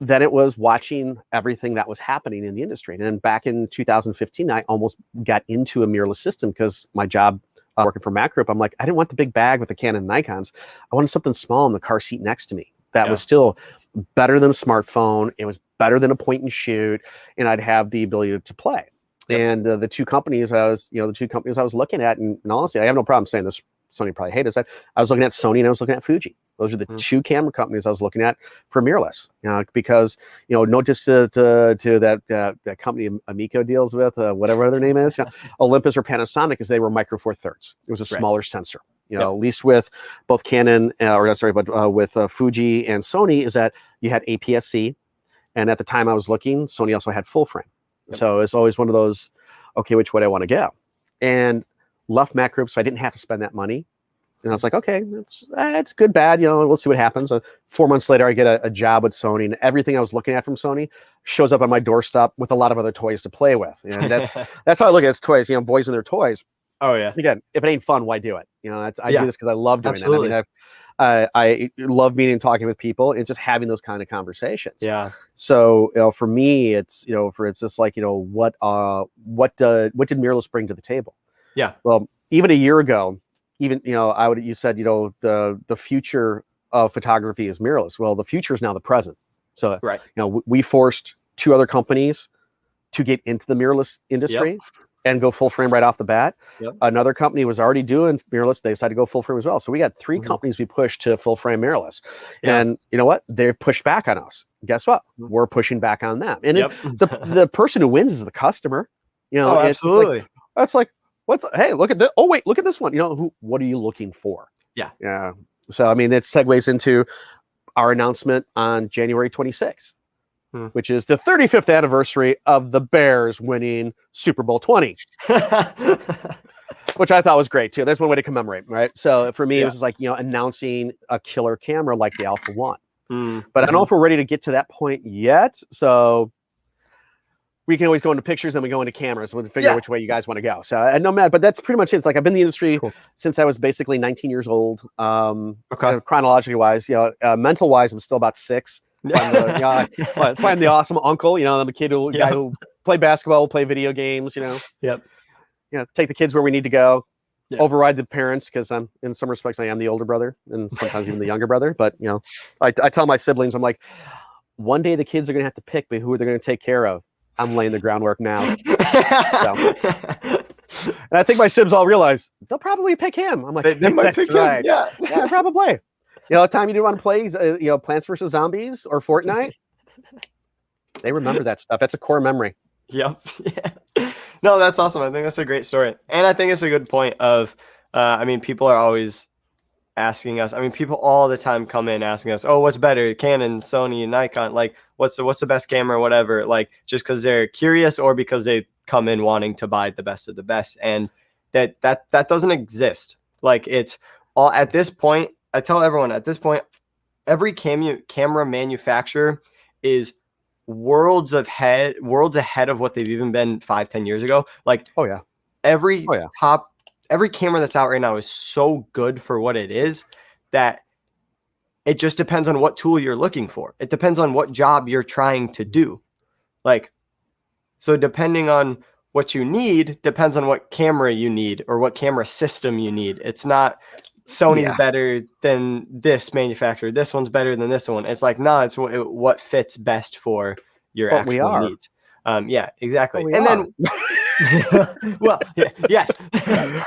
S2: then it was watching everything that was happening in the industry. And then back in 2015, I almost got into a mirrorless system because my job working for Mac Group, I'm like, I didn't want the big bag with the Canon and Nikons. I wanted something small in the car seat next to me that was still better than a smartphone. It was better than a point and shoot, and I'd have the ability to play. And the two companies I was looking at, and honestly, I have no problem saying this. Sony probably hates that. I was looking at Sony and I was looking at Fuji. Those are the two camera companies I was looking at for mirrorless. Because not just to that company Amico deals with, whatever their name is, Olympus or Panasonic, because they were micro four thirds. It was a smaller sensor. At least with both Canon, with Fuji and Sony, is that you had APS-C, and at the time I was looking, Sony also had full frame. So it's always one of those, okay, which way do I want to go? And left Mac Group, so I didn't have to spend that money. And I was like, okay, it's good, bad, we'll see what happens. 4 months later, I get a job with Sony, and everything I was looking at from Sony shows up on my doorstep with a lot of other toys to play with. And that's how I look at it, toys, boys and their toys.
S1: Oh yeah.
S2: Again, if it ain't fun, why do it? I do this because I love doing that. I love meeting and talking with people and just having those kind of conversations. Yeah. So for me, it's it's just like what did mirrorless bring to the table? Yeah. Well, even a year ago, you said the future of photography is mirrorless. Well, the future is now the present. So we forced two other companies to get into the mirrorless industry. And go full frame right off the bat. Another company was already doing mirrorless. They decided to go full frame as well. So we got three companies we pushed to full frame mirrorless. And you know what? They've pushed back on us. Guess what? We're pushing back on them. And the person who wins is the customer. Absolutely. It's like hey, look at this. Oh, wait, look at this one. What are you looking for? Yeah. So, I mean, it segues into our announcement on January 26th. Which is the 35th anniversary of the Bears winning Super Bowl 20, which I thought was great too. There's one way to commemorate, right? So for me, it was just like, announcing a killer camera like the Alpha One. But I don't know if we're ready to get to that point yet. So we can always go into pictures and we go into cameras. We'll figure out which way you guys want to go. So no matter, but that's pretty much it. It's like I've been in the industry since I was basically 19 years old. Chronologically wise, mental wise, I'm still about 6. That's why I'm the awesome uncle. I'm a kid guy who play basketball, play video games. Take the kids where we need to go. Override the parents because I'm in some respects I am the older brother and sometimes even the younger brother. But I tell my siblings, I'm like, one day the kids are gonna have to pick me who they're gonna take care of. I'm laying the groundwork now. And I think my siblings all realize they'll probably pick him. I'm like, they might pick him. Yeah, probably. The time you do want to play, Plants vs. Zombies or Fortnite, they remember that stuff. That's a core memory. Yep.
S1: Yeah. No, that's awesome. I think that's a great story. And I think it's a good point of, people are always asking us. People all the time come in asking us, oh, what's better, Canon, Sony, Nikon? Like, what's the best camera or whatever? Like, just because they're curious or because they come in wanting to buy the best of the best. And that doesn't exist. Like, it's all at this point. I tell everyone at this point, every camera manufacturer is worlds ahead of what they've even been 5-10 years ago. Like, every camera that's out right now is so good for what it is that it just depends on what tool you're looking for. It depends on what job you're trying to do. Like, so depending on what you need depends on what camera you need or what camera system you need. It's not Sony's better than this manufacturer. This one's better than this one. It's like, no, it's what fits best for your actual needs. Yeah, exactly. And then, well, yes,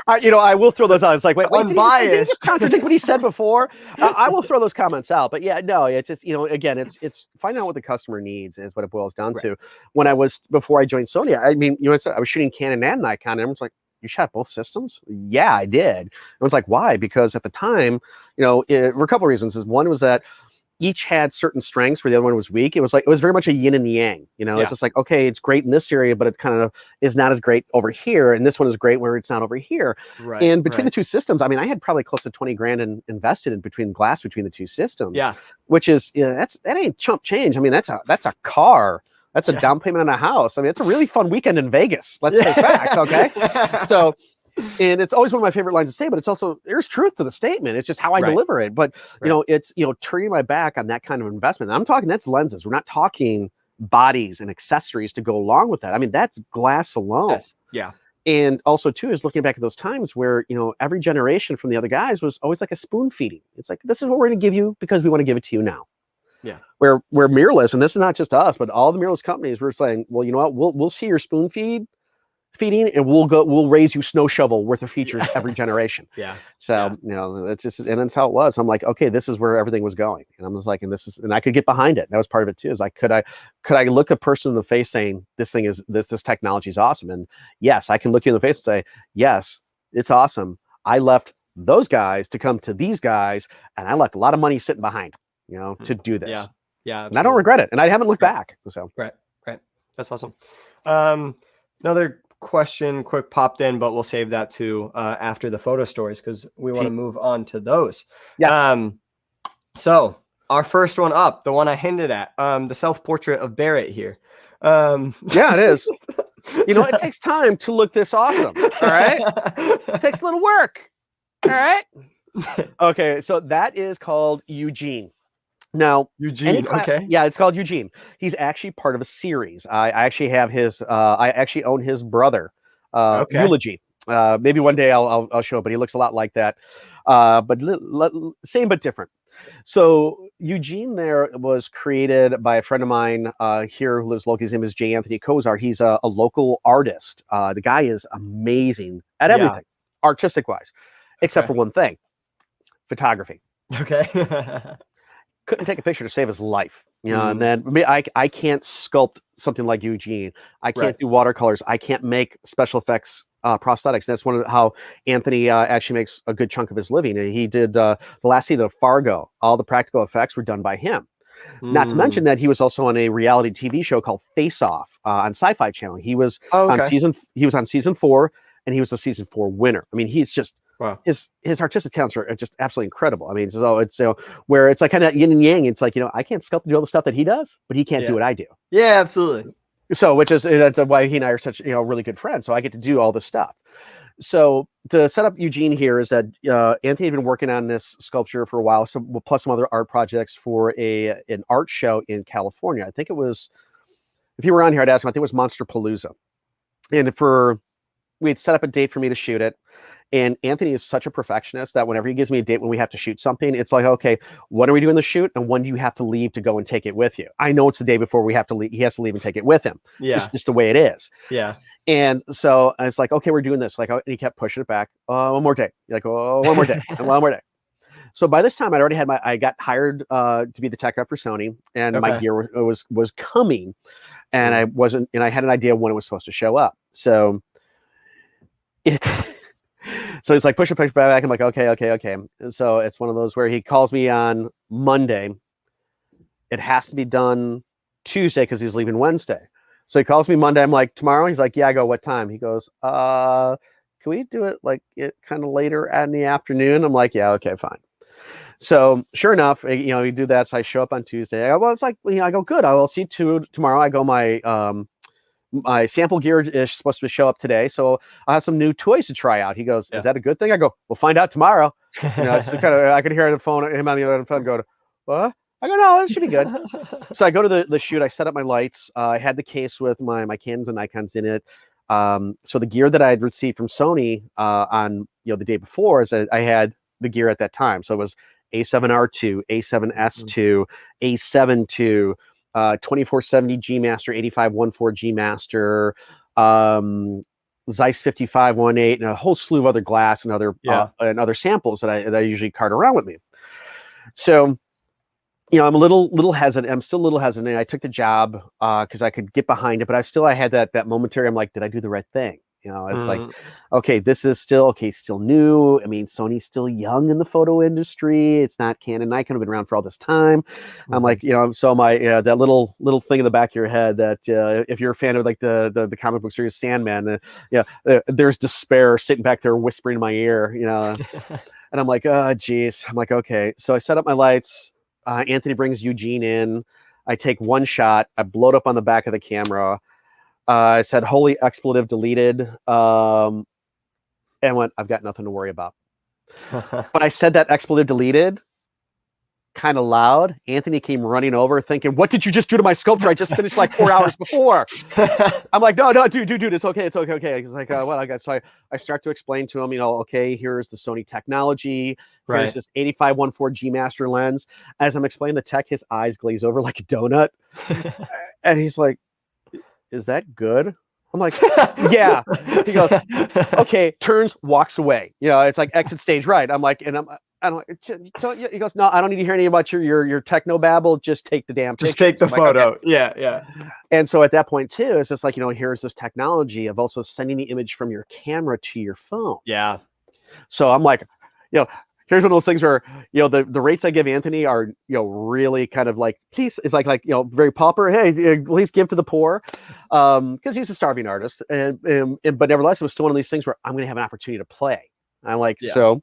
S2: I will throw those out. It's like, wait,
S1: unbiased.
S2: Did you just contradict what he said before? I will throw those comments out. But no, it's just, again, it's finding out what the customer needs is what it boils down to. Before I joined Sony, I was shooting Canon and Nikon, and everyone's like, you shot both systems? Yeah, I did. I was like, why? Because at the time, for a couple of reasons. One was that each had certain strengths where the other one was weak. It was very much a yin and yang. It's just like, okay, it's great in this area, but it kind of is not as great over here, and this one is great where it's not over here.
S1: Right.
S2: And between the two systems, I mean, I had probably close to 20 grand invested in between the two systems.
S1: Yeah.
S2: Which is, that ain't chump change. I mean, that's a car. That's a down payment on a house. I mean, it's a really fun weekend in Vegas. Let's face facts, okay? So, and it's always one of my favorite lines to say, but it's also, there's truth to the statement. It's just how I deliver it. But, it's, turning my back on that kind of investment. And I'm talking, that's lenses. We're not talking bodies and accessories to go along with that. I mean, that's glass alone.
S1: Yes. Yeah.
S2: And also, too, is looking back at those times where, every generation from the other guys was always like a spoon feeding. It's like, this is what we're going to give you because we want to give it to you now.
S1: Yeah.
S2: Where mirrorless, and this is not just us, but all the mirrorless companies were saying, well, you know what, we'll see your spoon feeding, and we'll raise you snow shovel worth of features every generation.
S1: Yeah.
S2: So it's just, and that's how it was. I'm like, okay, this is where everything was going, and I'm just like, and I could get behind it. That was part of it too. Is like, could I look a person in the face saying this technology is awesome, and yes, I can look you in the face and say, yes, it's awesome. I left those guys to come to these guys, and I left a lot of money sitting behind. To do this.
S1: Yeah. Absolutely.
S2: And I don't regret it. And I haven't looked back. So
S1: Right. That's awesome. Another question quick popped in, but we'll save that to after the photo stories because we want to move on to those.
S2: Yes.
S1: So our first one up, the one I hinted at, the self-portrait of Barrett here.
S2: Yeah, it is. It takes time to look this awesome. All right. It takes a little work. All right. Okay. So that is called Eugene. Now,
S1: Eugene, okay.
S2: Yeah, it's called Eugene. He's actually part of a series. I actually have I actually own his brother, Eulogy. Maybe one day I'll show it, but he looks a lot like that. But same but different. So Eugene there was created by a friend of mine here who lives locally. His name is J. Anthony Kozar. He's a local artist. The guy is amazing at everything, artistic-wise, except for one thing, photography.
S1: Okay.
S2: Couldn't take a picture to save his life. And then I can't sculpt something like Eugene. I can't do watercolors. I can't make special effects prosthetics. That's one of how Anthony actually makes a good chunk of his living. And he did the last season of Fargo. All the practical effects were done by him. Not to mention that he was also on a reality TV show called Face Off on Sci-Fi Channel. He was on season 4, and he was the season 4 winner. I mean, he's just his artistic talents are just absolutely incredible. I mean, so it's where it's like kind of yin and yang. It's like, I can't sculpt do all the stuff that he does, but he can't do what I do.
S1: Yeah, absolutely.
S2: So that's why he and I are such really good friends. So I get to do all this stuff. So to set up Eugene here is that Anthony had been working on this sculpture for a while, plus some other art projects for an art show in California. I think it was, if you were on here, I'd ask him. I think it was Monster Palooza, and we had set up a date for me to shoot it. And Anthony is such a perfectionist that whenever he gives me a date when we have to shoot something, it's like, okay, when are we doing the shoot? And when do you have to leave to go and take it with you? I know it's the day before we have to leave. He has to leave and take it with him.
S1: Yeah.
S2: It's just the way it is.
S1: Yeah.
S2: And so it's like, okay, we're doing this. Like, he kept pushing it back. One more day. You're like, one more day. And one more day. So by this time, I got hired to be the tech rep for Sony, and my gear was coming, and I had an idea when it was supposed to show up. So so it's like push back. I'm like, okay. And so it's one of those where he calls me on Monday. It has to be done Tuesday because he's leaving Wednesday. So he calls me Monday. I'm like, tomorrow? He's like, yeah. I go, what time? He goes, can we do it like it kind of later in the afternoon? I'm like, yeah, okay, fine. So sure enough, we do that. So I show up on Tuesday. I go, well, it's like, I go, good. I will see you tomorrow. I go, my sample gear is supposed to show up today, so I have some new toys to try out. He goes, is that a good thing? I go, we'll find out tomorrow. So I could hear the phone, him on the other phone go, what? I go, no, this should be good. So I go to the shoot. I set up my lights. I had the case with my Canons and Nikons in it. So the gear that I had received from Sony on the day before is that I had the gear at that time. So it was A7R2, A7S2, A7 II, 2470 G Master, 8514 G Master, Zeiss 5518, and a whole slew of other glass and other samples that I usually cart around with me. So, I'm a little hesitant. I'm still a little hesitant. I took the job because I could get behind it, but I had that momentary. I'm like, did I do the right thing? It's like, okay, this is still new. I mean, Sony's still young in the photo industry. It's not Canon. Nikon have been around for all this time. I'm like, so my that little thing in the back of your head that if you're a fan of like the comic book series Sandman, there's despair sitting back there whispering in my ear, and I'm like, oh, geez. I'm like, okay. So I set up my lights. Anthony brings Eugene in. I take one shot. I blow it up on the back of the camera. I said, holy expletive deleted. And went, I've got nothing to worry about. But I said that expletive deleted kind of loud. Anthony came running over thinking, what did you just do to my sculpture? I just finished like 4 hours before. I'm like, no, dude, it's okay. He's like, what I got? So I start to explain to him, okay, here's the Sony technology. Here's this 85-1.4 G Master lens. As I'm explaining the tech, his eyes glaze over like a donut. And he's like, is that good? I'm like, yeah. He goes, okay, turns, walks away. It's like exit stage right. I'm like, and he goes, no, I don't need to hear anything about your techno babble. Just take the damn picture.
S1: Just take the photo.
S2: Like, okay.
S1: Yeah.
S2: And so at that point too, it's just like, here's this technology of also sending the image from your camera to your phone.
S1: Yeah. So
S2: I'm like, here's one of those things where, the rates I give Anthony are, really kind of like, please, it's like, very pauper. Hey, please give to the poor. Because he's a starving artist. And but nevertheless, it was still one of these things where I'm going to have an opportunity to play. I'm like, so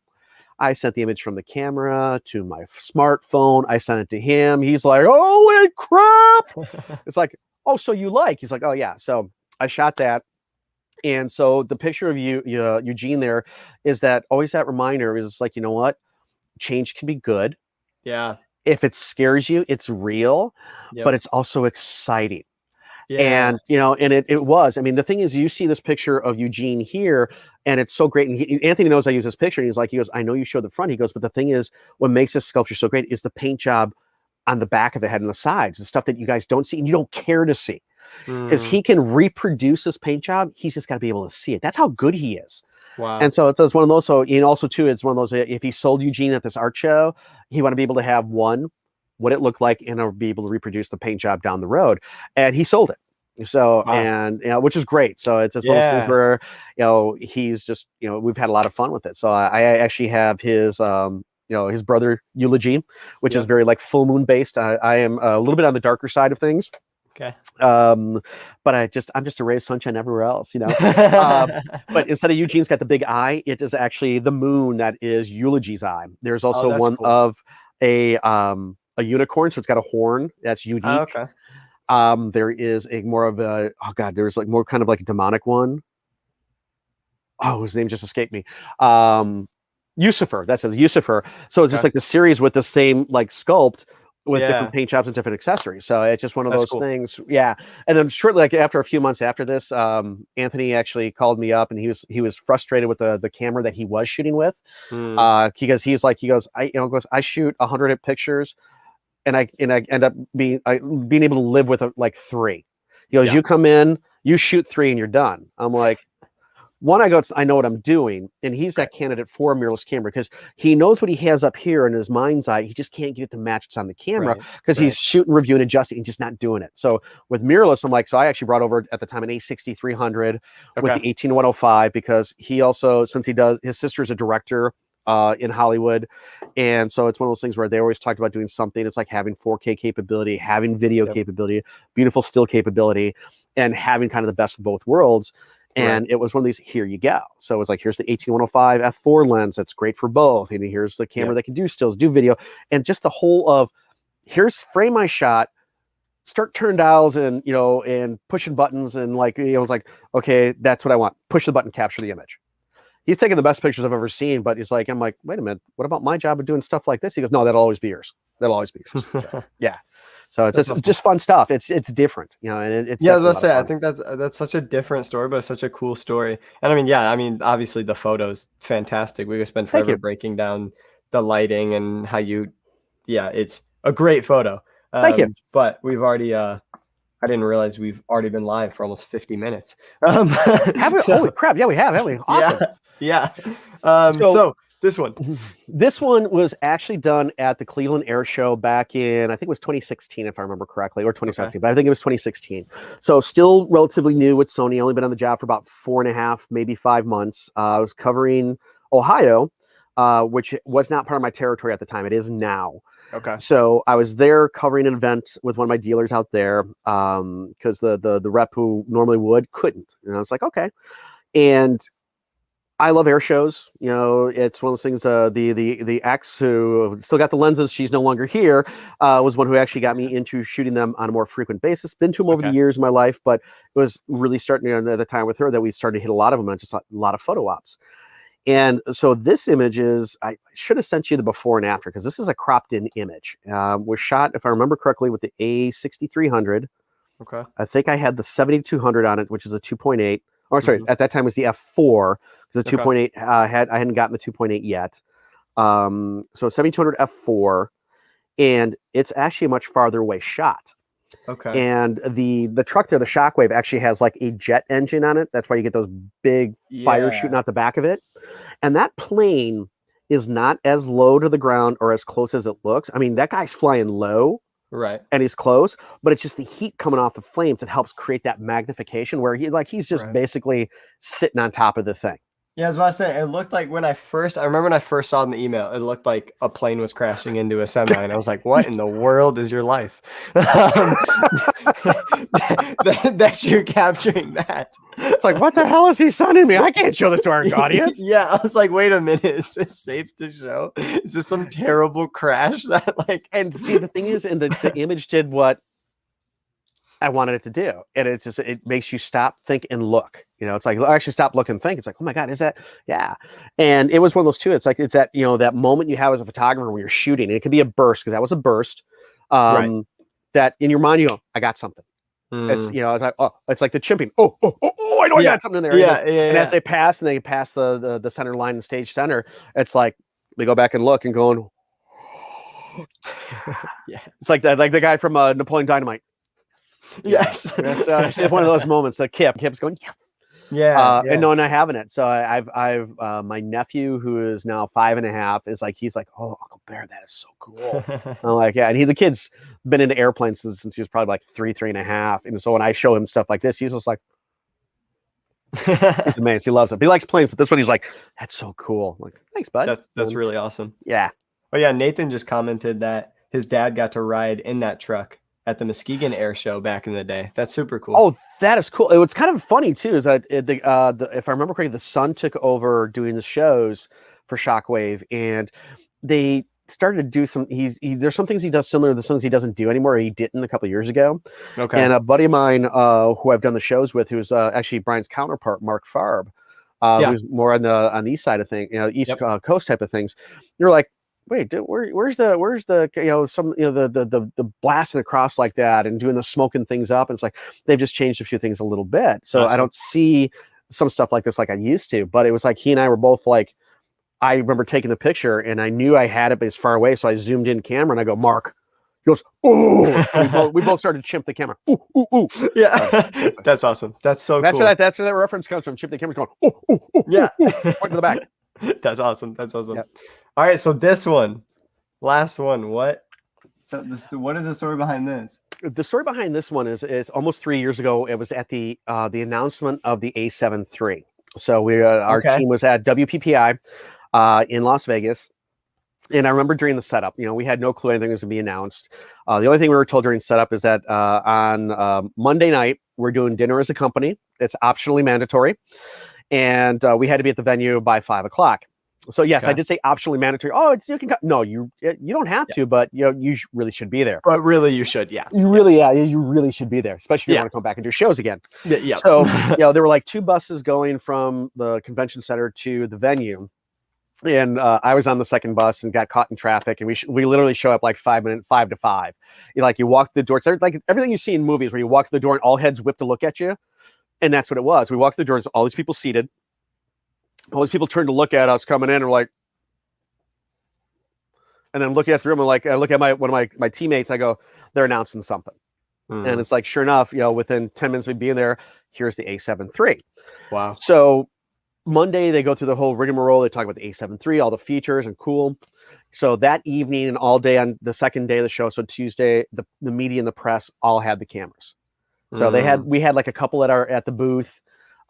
S2: I sent the image from the camera to my smartphone. I sent it to him. He's like, holy crap. It's like, oh, so you like? He's like, oh, yeah. So I shot that. And so the picture of Eugene there is that always that reminder is like, you know what? Change can be good.
S1: Yeah.
S2: If it scares you, it's real, but it's also exciting. Yeah. And it was. I mean, the thing is, you see this picture of Eugene here, and it's so great. And Anthony knows I use this picture, and he goes, I know you showed the front. He goes, but the thing is, what makes this sculpture so great is the paint job on the back of the head and the sides, the stuff that you guys don't see and you don't care to see. Because he can reproduce this paint job. He's just got to be able to see it. That's how good he is.
S1: Wow.
S2: And so it's one of those. So, and also too, it's one of those, if he sold Eugene at this art show, he want to be able to have what it looked like, and be able to reproduce the paint job down the road. And he sold it. So, wow. And, which is great. So it's one of those things where, he's just, we've had a lot of fun with it. So I actually have his, his brother eulogy, which is very like full moon based. I am a little bit on the darker side of things.
S1: Okay.
S2: But I'm just a ray of sunshine everywhere else, but instead of Eugene's got the big eye, it is actually the moon that is Eulogy's eye. There's also one of a unicorn, so it's got a horn that's unique. Oh, okay. There is a more of a there's like more kind of like a demonic one. Oh, his name just escaped me. Lucifer. That's it, Lucifer. So it's just like the series with the same like sculpt, with different paint jobs and different accessories. So it's just one of those things. Yeah. And then shortly, like after a few months after this, Anthony actually called me up, and he was frustrated with the camera that he was shooting with. Because I shoot 100 pictures, and I end up being able to live with like 3. He goes, you come in, you shoot 3 and you're done. I'm like, one, I know what I'm doing, and he's that candidate for a mirrorless camera because he knows what he has up here in his mind's eye. He just can't get it to match what's on the camera because he's shooting, reviewing, adjusting, and just not doing it. So with mirrorless, I'm like, so I actually brought over at the time an A6300 with the 18105 because he also, since his sister's a director in Hollywood, and so it's one of those things where they always talked about doing something. It's like having 4K capability, having video capability, beautiful still capability, and having kind of the best of both worlds. And it was one of these, here you go. So it was like, here's the 18105 f4 lens that's great for both. And here's the camera that can do stills, do video. And just the whole of, here's frame my shot, start turn dials and, and pushing buttons. And like, it was like, okay, that's what I want. Push the button, capture the image. He's taking the best pictures I've ever seen, but he's like, I'm like, wait a minute, what about my job of doing stuff like this? He goes, no, that'll always be yours. That'll always be yours. So, yeah. So it's just fun stuff. It's different, and it's
S1: I was about to say, I think that's such a different story, but it's such a cool story. And I mean, obviously the photo's fantastic. We could spend forever breaking down the lighting and how it's a great photo.
S2: Thank you.
S1: But we've already, I didn't realize we've already been live for almost 50 minutes.
S2: Have we? Holy crap! Yeah, we have, haven't we? Awesome.
S1: Yeah. So This one.
S2: This one was actually done at the Cleveland Air Show back in, I think it was 2016, if I remember correctly, or 2017, but I think it was 2016. So still relatively new with Sony, only been on the job for about 4.5, maybe 5 months. I was covering Ohio, which was not part of my territory at the time. It is now.
S1: Okay.
S2: So I was there covering an event with one of my dealers out there because the rep who normally couldn't. And I was like, okay. And I love air shows. You know, it's one of those things. The ex who still got the lenses, she's no longer here, was one who actually got me into shooting them on a more frequent basis. Been to them over the years of my life, but it was really starting at the time with her that we started to hit a lot of them and just a lot of photo ops. And so this image is, I should have sent you the before and after because this is a cropped in image. Was shot, if I remember correctly, with the A6300.
S1: Okay.
S2: I think I had the 7200 on it, which is a 2.8. Or sorry, at that time it was the F4 because the 2.8 I hadn't gotten the 2.8 yet. So 7200 F4, and it's actually a much farther away shot.
S1: Okay.
S2: And the truck there, the Shockwave, actually has like a jet engine on it. That's why you get those big fires shooting out the back of it. And that plane is not as low to the ground or as close as it looks. I mean, that guy's flying low.
S1: Right.
S2: And he's close, but it's just the heat coming off the flames that helps create that magnification where he's just basically sitting on top of the thing.
S1: Yeah, I was about to say, it looked like I remember when I first saw it in the email, it looked like a plane was crashing into a semi, and I was like, what in the world is your life? That's you're capturing that.
S2: It's like, what the hell is he sending me? I can't show this to our audience.
S1: Yeah, I was like, wait a minute, is this safe to show? Is this some terrible crash that like...
S2: And see, the thing is, and the image did what I wanted it to do. And it's just, it makes you stop, think, and look. You know, it's like, I actually stop, look, and think. It's like, oh my God, is that? Yeah. And it was one of those too. It's like, it's that, you know, that moment you have as a photographer when you're shooting, and it could be a burst, because that was a burst. That in your mind, you go, I got something. It's, you know, it's like, oh, it's like the chimping. Oh, I know I got something in there. And as they pass, and they pass the center line and stage center, it's like, they go back and look and going, it's like that, like the guy from Napoleon Dynamite.
S1: Yes.
S2: It's one of those moments that Kip's going, yes. And no, not having it. So I've my nephew, who is now 5.5, is like, he's like, oh, Uncle Bear, that is so cool. I'm like, yeah. And the kid's been into airplanes since he was probably like 3.5. And so when I show him stuff like this, he's just like, he's amazed. He loves it. But he likes planes, but this one he's like, that's so cool. I'm like, thanks, bud.
S1: That's really awesome.
S2: Yeah.
S1: Oh yeah, Nathan just commented that his dad got to ride in that truck at the Muskegon Air Show back in the day. That's super cool.
S2: Oh, that is cool. It was kind of funny too, is that if I remember correctly, the son took over doing the shows for Shockwave, and they started to do some. There's some things he does similar to the things he doesn't do anymore. He didn't a couple of years ago. Okay. And a buddy of mine who I've done the shows with, who's actually Brian's counterpart, Mark Farb, who's more on the east side of things, you know, East Coast type of things. You're like, wait, where's the you know, some, you know, the blasting across like that and doing the smoking things up, and it's like they've just changed a few things a little bit. So I don't see some stuff like this like I used to. But it was like he and I were both like, I remember taking the picture and I knew I had it, but it's far away, so I zoomed in camera and I go, Mark. He goes, oh! we both started to chimp the camera. Ooh.
S1: Yeah, that's awesome. That's so cool.
S2: That's where that reference comes from. Chimp the camera's going,
S1: yeah,
S2: point to the back.
S1: That's awesome. That's awesome.
S2: Yep.
S1: All right, so this one, last one. What is the story behind this?
S2: The story behind this one is almost 3 years ago. It was at the announcement of the A7 III. So our team was at WPPI in Las Vegas. And I remember during the setup, you know, we had no clue anything was going to be announced. The only thing we were told during setup is that on Monday night, we're doing dinner as a company. It's optionally mandatory. And we had to be at the venue by 5 o'clock. So yes, I did say optionally mandatory. Oh, you can no, you don't have to, but you know, you really should be there.
S1: But really, you should,
S2: you really should be there, especially if you want to come back and do shows again.
S1: Yeah.
S2: So you know, there were like 2 buses going from the convention center to the venue, and I was on the second bus and got caught in traffic, and we literally show up like 5 to 5. You walk the door. It's like everything you see in movies where you walk to the door and all heads whip to look at you, and that's what it was. We walked the doors, all these people seated. All these people turned to look at us coming in and were like, and then looking at the room, and like, I look at one of my teammates, I go, they're announcing something. And it's like, sure enough, you know, within 10 minutes of being there, here's the A7 III.
S1: Wow.
S2: So Monday they go through the whole rigmarole. They talk about the A7 III, all the features and cool. So that evening and all day on the second day of the show, so Tuesday, the media and the press all had the cameras. So we had like a couple at the booth.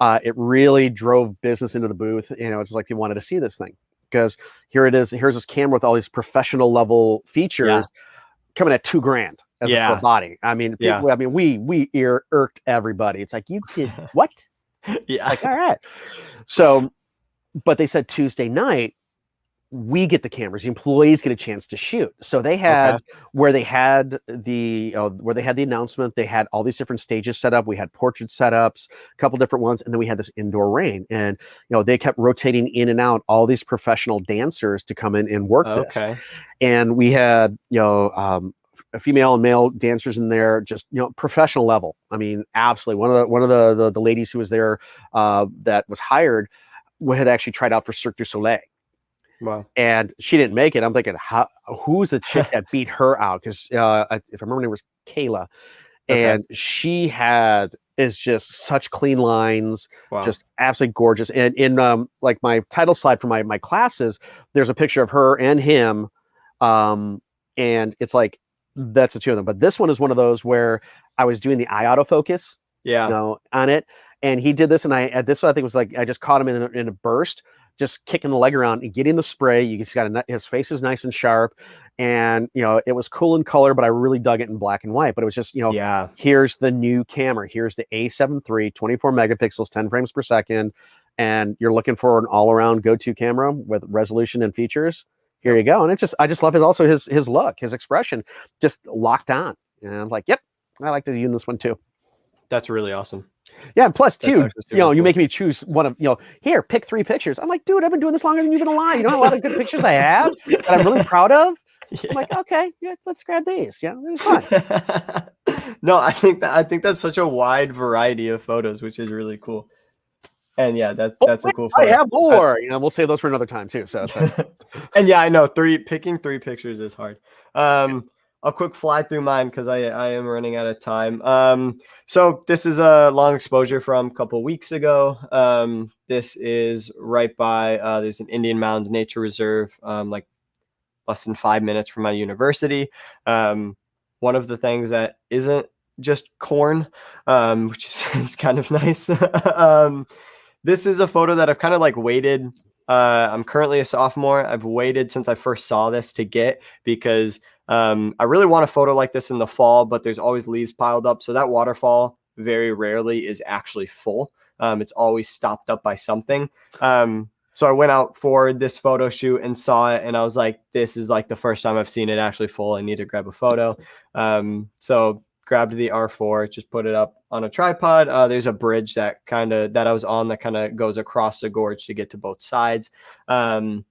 S2: It really drove business into the booth. You know, it's just like people wanted to see this thing because here it is. Here's this camera with all these professional level features coming at $2,000 as a full body. I mean, people, I mean, we irked everybody. It's like, you did what? Like, all right. So, but they said Tuesday night, we get the cameras. The employees get a chance to shoot. So they had where they had the announcement. They had all these different stages set up. We had portrait setups, a couple different ones, and then we had this indoor rain. And they kept rotating in and out all these professional dancers to come in and work this. And we had a female and male dancers in there, just professional level. I mean, absolutely. One of the ladies who was there that was hired had actually tried out for Cirque du Soleil.
S3: Wow.
S2: And she didn't make it. I'm thinking, who's the chick that beat her out? Because if I remember, her name was Kayla, and she is just such clean lines, just absolutely gorgeous. And in like my title slide for my classes, there's a picture of her and him, and it's like that's the two of them. But this one is one of those where I was doing the eye autofocus, on it, and he did this, and this one I think was like I just caught him in a burst. Just kicking the leg around and getting the spray. You just got his face is nice and sharp, and it was cool in color, but I really dug it in black and white. But it was just here's the new camera. Here's the A7 III, 24 megapixels, 10 frames per second, and you're looking for an all-around go-to camera with resolution and features. Here you go. And I just love his look, his expression, just locked on. And I'm like, yep, I like to use this one too.
S3: That's really awesome.
S2: Yeah, and plus too, you make me choose one of, here, pick 3 pictures. I'm like, dude, I've been doing this longer than you've been alive. You know how a lot of good pictures I have that I'm really proud of? I'm like, okay, let's grab these. Yeah, it's fun.
S3: No, I think that's such a wide variety of photos, which is really cool. And that's a cool photo.
S2: I have more. We'll save those for another time too. So.
S3: And I know picking 3 pictures is hard. I'll quick fly through mine because I am running out of time. So this is a long exposure from a couple weeks ago. This is right by, there's an Indian Mountains Nature Reserve, like less than 5 minutes from my university. One of the things that isn't just corn, which is kind of nice. This is a photo that I've kind of like waited. I'm currently a sophomore. I've waited since I first saw this to get because I really want a photo like this in the fall, but there's always leaves piled up. So that waterfall very rarely is actually full. It's always stopped up by something. So I went out for this photo shoot and saw it, and I was like, this is like the first time I've seen it actually full. I need to grab a photo. So grabbed the R4, just put it up on a tripod. There's a bridge that I was on that kind of goes across the gorge to get to both sides. And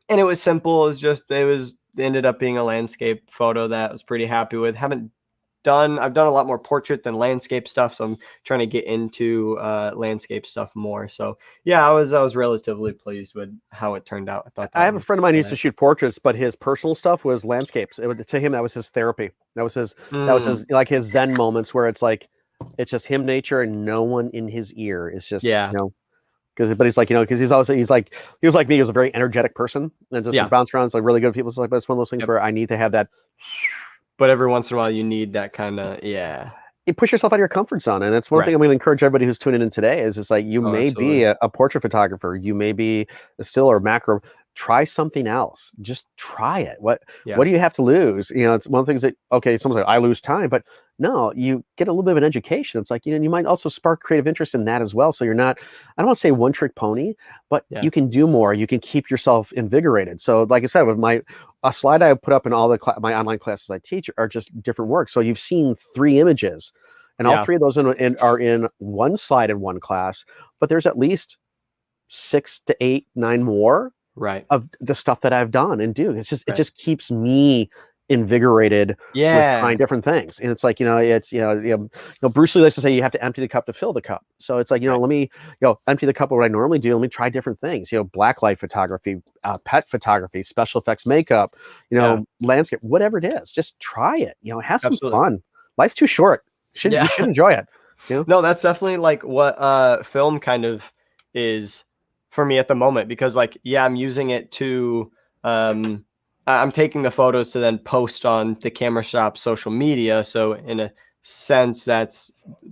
S3: it was simple. It ended up being a landscape photo that I was pretty happy with. I've done a lot more portrait than landscape stuff, so I'm trying to get into landscape stuff more. So I was relatively pleased with how it turned out.
S2: I have a friend of mine who used to shoot portraits, but his personal stuff was landscapes. To him, that was his therapy. That was his like his Zen moments where it's like it's just him, nature, and no one in his ear. It's just but he's like, because he was like me. He was a very energetic person and just bounce around. It's like really good people. It's like, but it's one of those things where I need to have that.
S3: But every once in a while, you need that kind of
S2: You push yourself out of your comfort zone, and that's one thing I'm going to encourage everybody who's tuning in today. Is just like you may be a portrait photographer, you may be a still or macro. Try something else. Just try it. What do you have to lose? It's one of the things that someone's like, I lose time, but no, you get a little bit of an education. It's like, you might also spark creative interest in that as well. So you're not, I don't want to say one trick pony, but you can do more. You can keep yourself invigorated. So like I said, with a slide I put up in all my online classes I teach are just different work. So you've seen 3 images, and all 3 of those are in one slide in one class, but there's at least 6 to 8, 9 more of the stuff that I've done and do. It's just it just keeps me invigorated with trying different things. And it's like, Bruce Lee likes to say you have to empty the cup to fill the cup. So it's like, let me empty the cup of what I normally do. Let me try different things, black light photography, pet photography, special effects makeup, landscape, whatever it is, just try it. Have some fun. Life's too short. You should enjoy it.
S3: No, that's definitely like what film kind of is for me at the moment, because like, yeah, I'm using it to, I'm taking the photos to then post on the camera shop social media. So in a sense, that's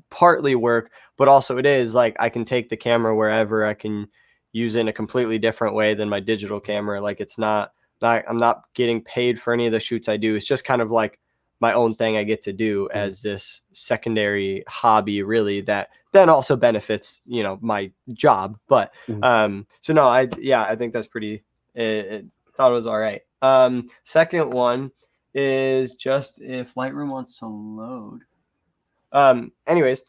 S3: partly work, but also it is like I can take the camera wherever. I can use it in a completely different way than my digital camera. Like it's not I'm not getting paid for any of the shoots I do. It's just kind of like my own thing I get to do as this secondary hobby, really, that then also benefits, you know, my job. But so no, I think that's pretty, thought it was all right. Second one is just if Lightroom wants to load. Anyways,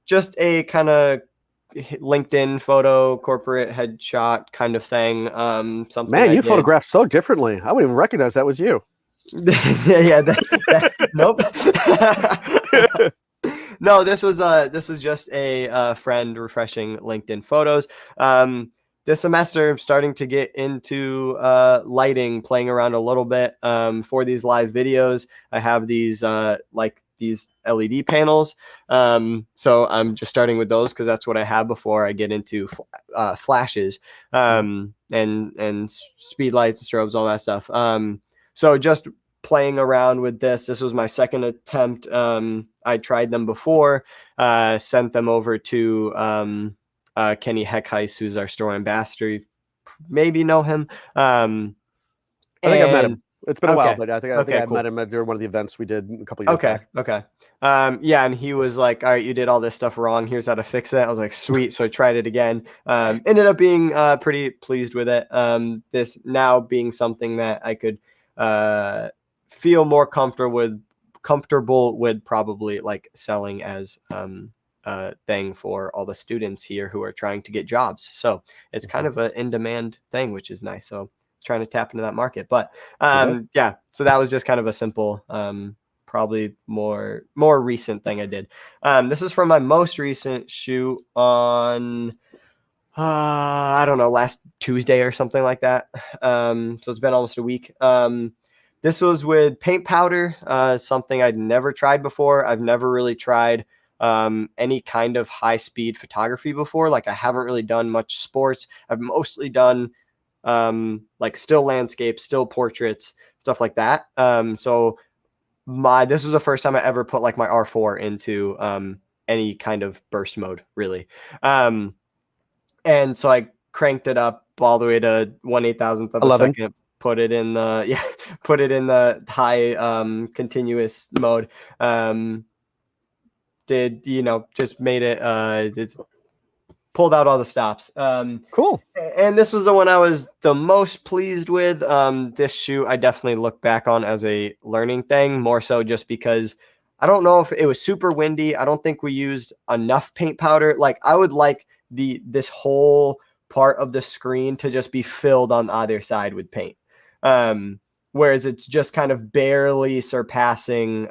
S3: just a kind of LinkedIn photo, corporate headshot kind of thing. Something.
S2: Man, you photograph so differently. I wouldn't even recognize that was you.
S3: Yeah. Nope. No, this was just a friend refreshing LinkedIn photos. This semester, I'm starting to get into lighting, playing around a little bit for these live videos. I have these like these LED panels. So I'm just starting with those because that's what I have before I get into flashes and speed lights, strobes, all that stuff. So just playing around with this. This was my second attempt. I tried them before, sent them over to Kenny Heckheis, who's our store ambassador. You maybe know him.
S2: I think I've met him. It's been a while, but I think I
S3: cool.
S2: met him during one of the events we did a couple years back.
S3: Okay. Yeah, and he was like, all right, you did all this stuff wrong. Here's how to fix it. I was like, sweet. So I tried it again. Ended up being pretty pleased with it. This now being something that I could feel more comfortable with probably like selling as thing for all the students here who are trying to get jobs. So it's kind of an in-demand thing, which is nice. So trying to tap into that market. But yeah, so that was just kind of a simple, probably more recent thing I did. This is from my most recent shoot on I don't know, last Tuesday or something like that. So it's been almost a week. This was with paint powder, something I'd never tried before. I've never really tried any kind of high speed photography before. Like I haven't really done much sports. I've mostly done like still landscapes, still portraits, stuff like that. So this was the first time I ever put like my R4 into any kind of burst mode, really. And so I cranked it up all the way to 1/8,000th of
S2: 11.
S3: a second. Put it in the high continuous mode. Just made it. It's pulled out all the stops.
S2: Cool.
S3: And this was the one I was the most pleased with. This shoot I definitely look back on as a learning thing, more so just because I don't know if it was super windy. I don't think we used enough paint powder. Like I would like this whole part of the screen to just be filled on either side with paint. Whereas it's just kind of barely surpassing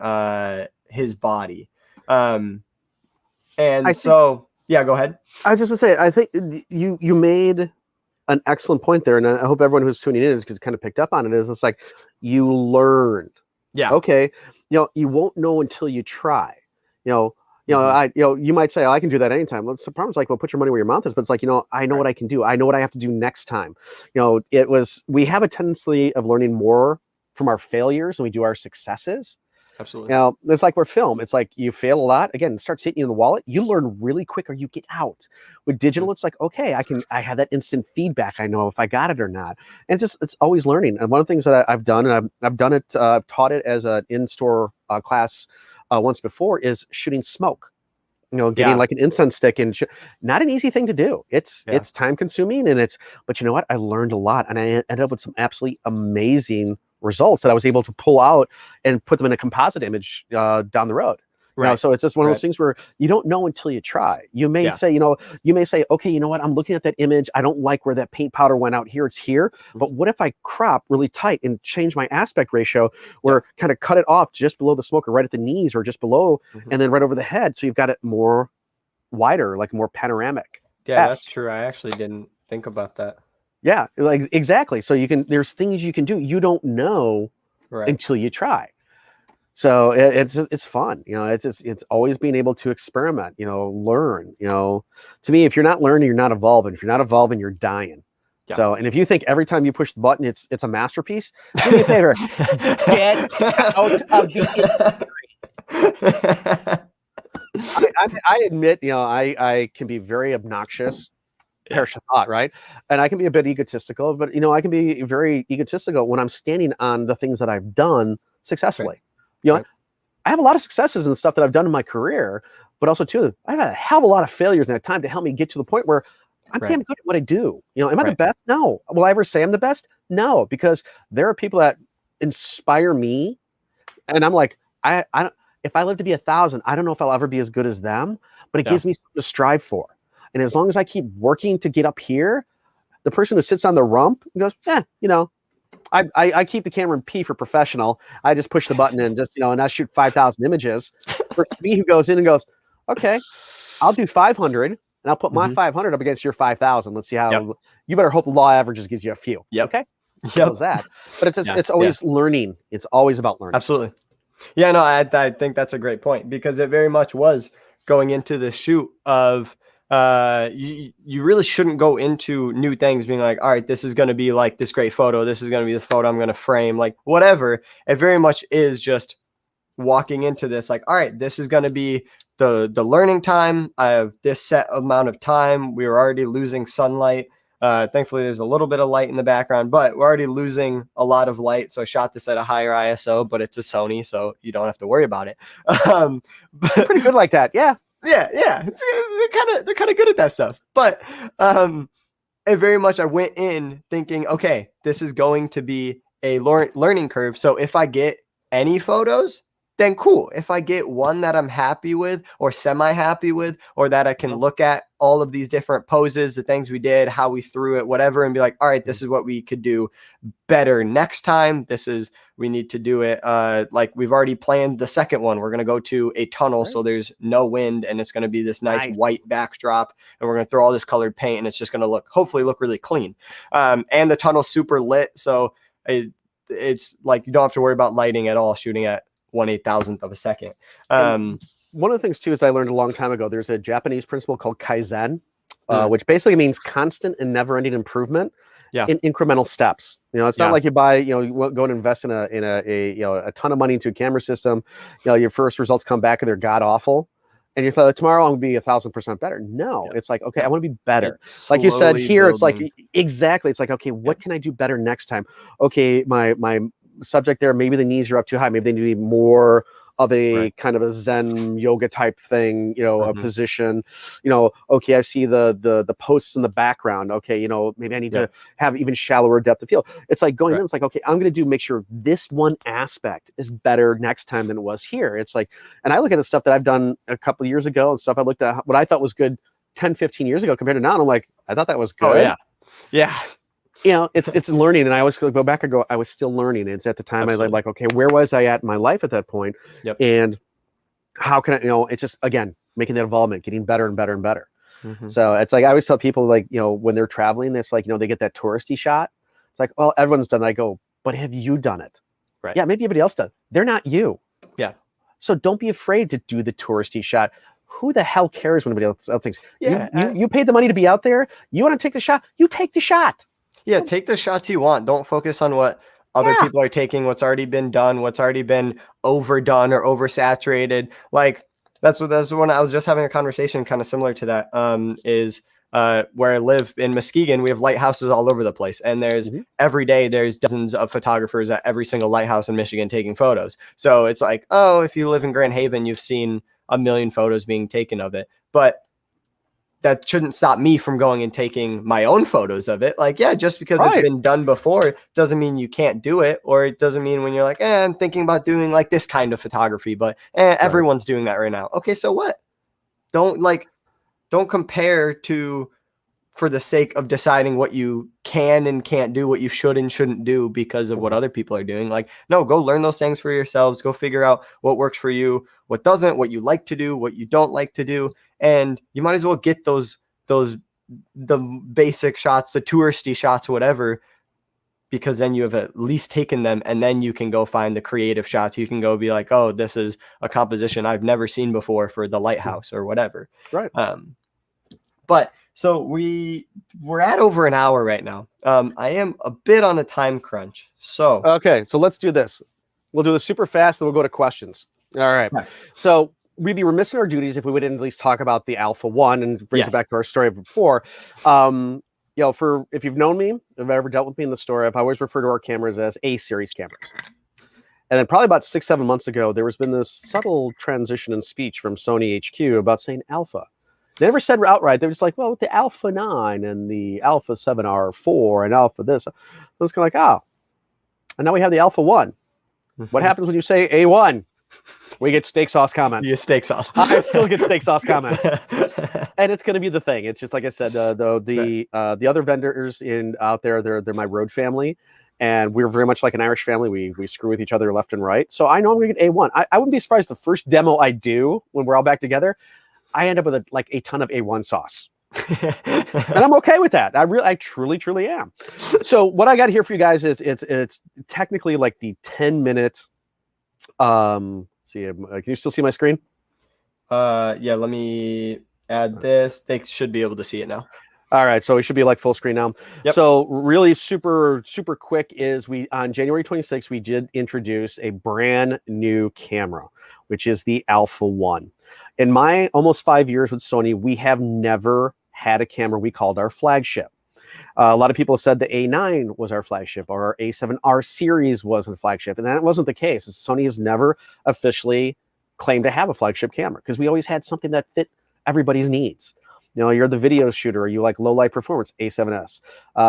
S3: his body. Yeah, go ahead.
S2: I was just going to say, I think you made an excellent point there, and I hope everyone who's tuning in is kind of picked up on it. It's like you learned.
S3: Yeah.
S2: Okay. You won't know until you try. You might say, oh, I can do that anytime. Well, the problem's like, well, put your money where your mouth is. But it's like, I know what I can do. I know what I have to do next time. We have a tendency of learning more from our failures than we do our successes.
S3: Absolutely.
S2: It's like we're film. It's like you fail a lot. Again, it starts hitting you in the wallet. You learn really quick or you get out. With digital, it's like, okay, I have that instant feedback. I know if I got it or not. And it's always learning. And one of the things that I've done, and I've done it, I've taught it as an in-store class once before, is shooting smoke. Getting like an incense stick, and not an easy thing to do. It's time consuming, but you know what? I learned a lot, and I ended up with some absolutely amazing results that I was able to pull out and put them in a composite image down the road. Right. So it's just one of those things where you don't know until you try. You may say, okay, you know what? I'm looking at that image. I don't like where that paint powder went out here. It's here. But what if I crop really tight and change my aspect ratio where kind of cut it off just below the smoke or right at the knees or just below and then right over the head. So you've got it more wider, like more panoramic.
S3: Yeah, that's true. I actually didn't think about that.
S2: Yeah, like exactly. So there's things you can do. You don't know until you try. So it's fun, it's always being able to experiment, learn, to me, if you're not learning, you're not evolving. If you're not evolving, you're dying.
S1: Yeah.
S2: So, and if you think every time you push the button, it's a masterpiece, do me a favor, get out of the I admit, I can be very obnoxious, perish the thought, right? And I can be a bit egotistical, but I can be very egotistical when I'm standing on the things that I've done successfully.
S1: Right.
S2: I have a lot of successes and stuff that I've done in my career, but also too, I've had a hell of a lot of failures in that time to help me get to the point where I'm damn good at what I do. Am I the best? No. Will I ever say I'm the best? No, because there are people that inspire me, and I'm like, I don't. If I live to be 1,000, I don't know if I'll ever be as good as them, but it gives me something to strive for. And as long as I keep working to get up here, the person who sits on the rump goes, I keep the camera in P for professional. I just push the button and just, and I shoot 5,000 images. For me, who goes in and goes, okay, I'll do 500 and I'll put my 500 up against your 5,000. Let's see how, you better hope the law averages gives you a few. Okay. How's that? But it's always learning. It's always about learning.
S1: Absolutely. Yeah, no, I think that's a great point, because it very much was going into the shoot of, you really shouldn't go into new things being like, all right, this is going to be like this great photo. This is going to be the photo I'm going to frame, like whatever. It very much is just walking into this like, all right, this is going to be the learning time. I have this set amount of time. We were already losing sunlight. Thankfully there's a little bit of light in the background, but we're already losing a lot of light. So I shot this at a higher ISO, but it's a Sony, so you don't have to worry about it.
S2: But pretty good like that. Yeah.
S1: Yeah. They're kind of good at that stuff. But it very much, I went in thinking, okay, this is going to be a learning curve. So if I get any photos, then cool. If I get one that I'm happy with or semi-happy with, or that I can look at all of these different poses, the things we did, how we threw it, whatever, and be like, all right, this is what we could do better next time. We need to do it. Like we've already planned the second one. We're going to go to a tunnel. So there's no wind and it's going to be this nice white backdrop, and we're going to throw all this colored paint and it's just going to hopefully look really clean. And the tunnel's super lit. So it's like, you don't have to worry about lighting at all shooting at 1/8,000th of a second.
S2: One of the things too is I learned a long time ago, there's a Japanese principle called Kaizen, which basically means constant and never-ending improvement in incremental steps. It's not like you buy, you go and invest in a ton of money into a camera system. Your first results come back and they're god awful, and you're like, tomorrow I'm gonna be 1,000% better. No, it's like, okay, I want to be better. Like you said here, it's like exactly. It's like, okay, what can I do better next time? Okay, my subject there, maybe the knees are up too high, maybe they need to be more of a kind of a Zen yoga type thing, a position, okay, I see the posts in the background, okay, maybe I need to have even shallower depth of field. It's like going in, it's like, okay, I'm going to make sure this one aspect is better next time than it was here. It's like, and I look at the stuff that I've done a couple of years ago and stuff I looked at what I thought was good 10, 15 years ago compared to now, and I'm like, I thought that was good.
S1: Oh, yeah.
S2: It's learning, and I always go back and go, I was still learning. It's at the time I'm like, okay, where was I at in my life at that point? And how can I, it's just, again, making that involvement, getting better and better and better. So it's like, I always tell people, like, when they're traveling, it's like, they get that touristy shot. It's like, well, everyone's done it. I go, but have you done it?
S1: Right.
S2: Yeah, maybe everybody else does. They're not you.
S1: Yeah.
S2: So don't be afraid to do the touristy shot. Who the hell cares when anybody else thinks? Yeah. You paid the money to be out there. You want to take the shot? You take the shot. Yeah,
S1: take the shots you want. Don't focus on what other people are taking, what's already been done, what's already been overdone or oversaturated. Like that's when I was just having a conversation kind of similar to that. Is where I live in Muskegon, we have lighthouses all over the place, and there's every day there's dozens of photographers at every single lighthouse in Michigan taking photos. So it's like, oh, if you live in Grand Haven, you've seen a million photos being taken of it, but that shouldn't stop me from going and taking my own photos of it. Like, yeah, just because it's been done before doesn't mean you can't do it. Or it doesn't mean when you're like, I'm thinking about doing like this kind of photography, but everyone's doing that right now. Okay, so what? Don't compare for the sake of deciding what you can and can't do, what you should and shouldn't do because of what other people are doing. Like, no, go learn those things for yourselves. Go figure out what works for you, what doesn't, what you like to do, what you don't like to do. And you might as well get the basic shots, the touristy shots, whatever,
S3: because then you have at least taken them, and then you can go find the creative shots. You can go be like, oh, this is a composition I've never seen before for the lighthouse or whatever.
S2: Right.
S3: But so we're at over an hour right now. I am a bit on a time crunch. So
S2: okay, so let's do this. We'll do this super fast, then we'll go to questions. All right.
S3: Okay.
S2: So we'd be remiss in our duties if we wouldn't at least talk about the Alpha 1 and brings
S3: Yes.
S2: it back to our story before. You know, for if you've known me, if ever dealt with me in the store, I've always referred to our cameras as A series cameras. And then probably about 6-7 months ago, there has been this subtle transition in speech from Sony HQ about saying Alpha. They never said outright. They were just like, well, with the Alpha 9 and the Alpha 7R4 and Alpha this. I was kind of like, oh. And now we have the Alpha 1. What happens when you say A1? We get steak sauce comments.
S3: you get steak sauce.
S2: I still get steak sauce comments. And it's going to be the thing. It's just like I said, the other vendors out there, they're my road family. And we're very much like an Irish family. We screw with each other left and right. So I know I'm going to get A1. I wouldn't be surprised the first demo I do when we're all back together, I end up with a ton of A1 sauce. And I'm okay with that. I truly am. So what I got here for you guys is it's technically like the 10-minute. See, can you still see my screen?
S3: Yeah, let me add this. They should be able to see it now.
S2: All right, so it should be like full screen now.
S3: Yep.
S2: So really super quick is on January 26th, we did introduce a brand new camera, which is the Alpha 1. In my almost 5 years with Sony, we have never had a camera we called our flagship. A lot of people said the A9 was our flagship or our A7R series was the flagship, and that wasn't the case. Sony has never officially claimed to have a flagship camera because we always had something that fit everybody's needs. You know, you're the video shooter, or you like low light performance, A7S.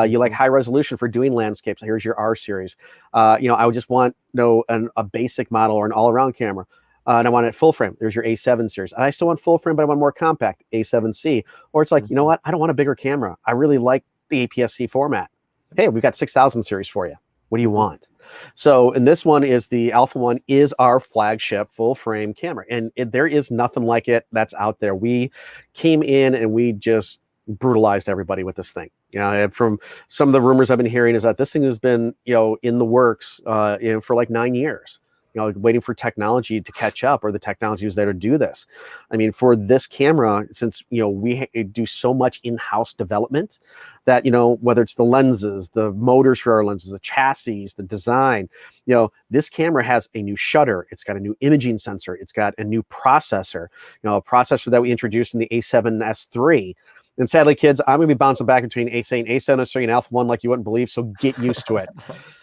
S2: You like high resolution for doing landscapes. Here's your R series. You know, I would just want a basic model or an all around camera. And I want it full frame. There's your A7 series. I still want full frame, but I want more compact, A7C. Or it's like, you know what? I don't want a bigger camera. I really like the APS-C format. Hey, we've got 6000 series for you. What do you want? So, and this one is the Alpha 1 is our flagship full frame camera. And there is nothing like it that's out there. We came in and we just brutalized everybody with this thing. You know, from some of the rumors I've been hearing is that this thing has been, you know, in the works for like 9 years. You know, waiting for technology to catch up, or the technology is there to do this. I mean, for this camera, since, you know, we do so much in-house development that, you know, whether it's the lenses, the motors for our lenses, the chassis, the design, you know, this camera has a new shutter. It's got a new imaging sensor. It's got a new processor, you know, a processor that we introduced in the A7S III. And sadly, kids, I'm going to be bouncing back between A7S III and Alpha 1 like you wouldn't believe. So get used to it,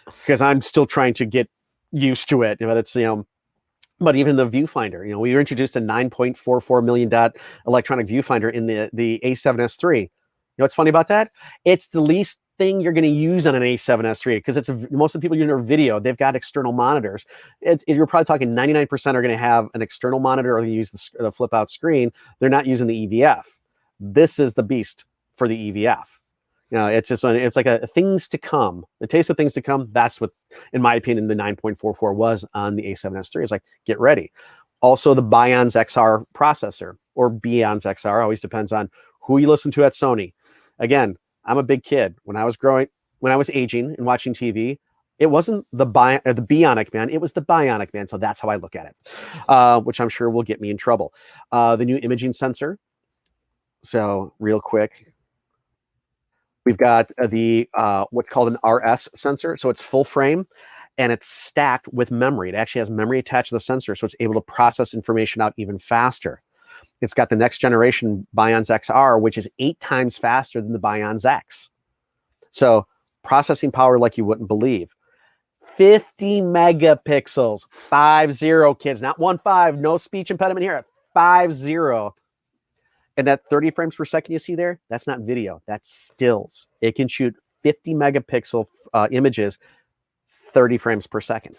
S2: because I'm still trying to get used to it. But it's, you know, but even the viewfinder, you know, we introduced a 9.44 million dot electronic viewfinder in the A7S III. You know what's funny about that? It's the least thing you're going to use on an A7S III, because most of the people using their video, they've got external monitors. You're probably talking 99% are going to have an external monitor, or they use the flip out screen. They're not using the EVF. This is the beast for the EVF. You know, it's like a things to come. The taste of things to come. That's what, in my opinion, the 9.44 was on the A7S III. It's like, get ready. Also, the Bions XR processor, or Bions XR, always depends on who you listen to at Sony. Again, I'm a big kid. When I was aging and watching TV, it wasn't the Bionic Man, it was the Bionic Man. So that's how I look at it, which I'm sure will get me in trouble. The new imaging sensor. So real quick, we've got the what's called an RS sensor. So it's full frame and it's stacked with memory. It actually has memory attached to the sensor, so it's able to process information out even faster. It's got the next generation Bions XR, which is 8 times faster than the Bions X. So processing power like you wouldn't believe. 50 megapixels, 50 kids, not 15, no speech impediment here, 50. And that 30 frames per second you see there, that's not video, that's stills. It can shoot 50 megapixel images, 30 frames per second.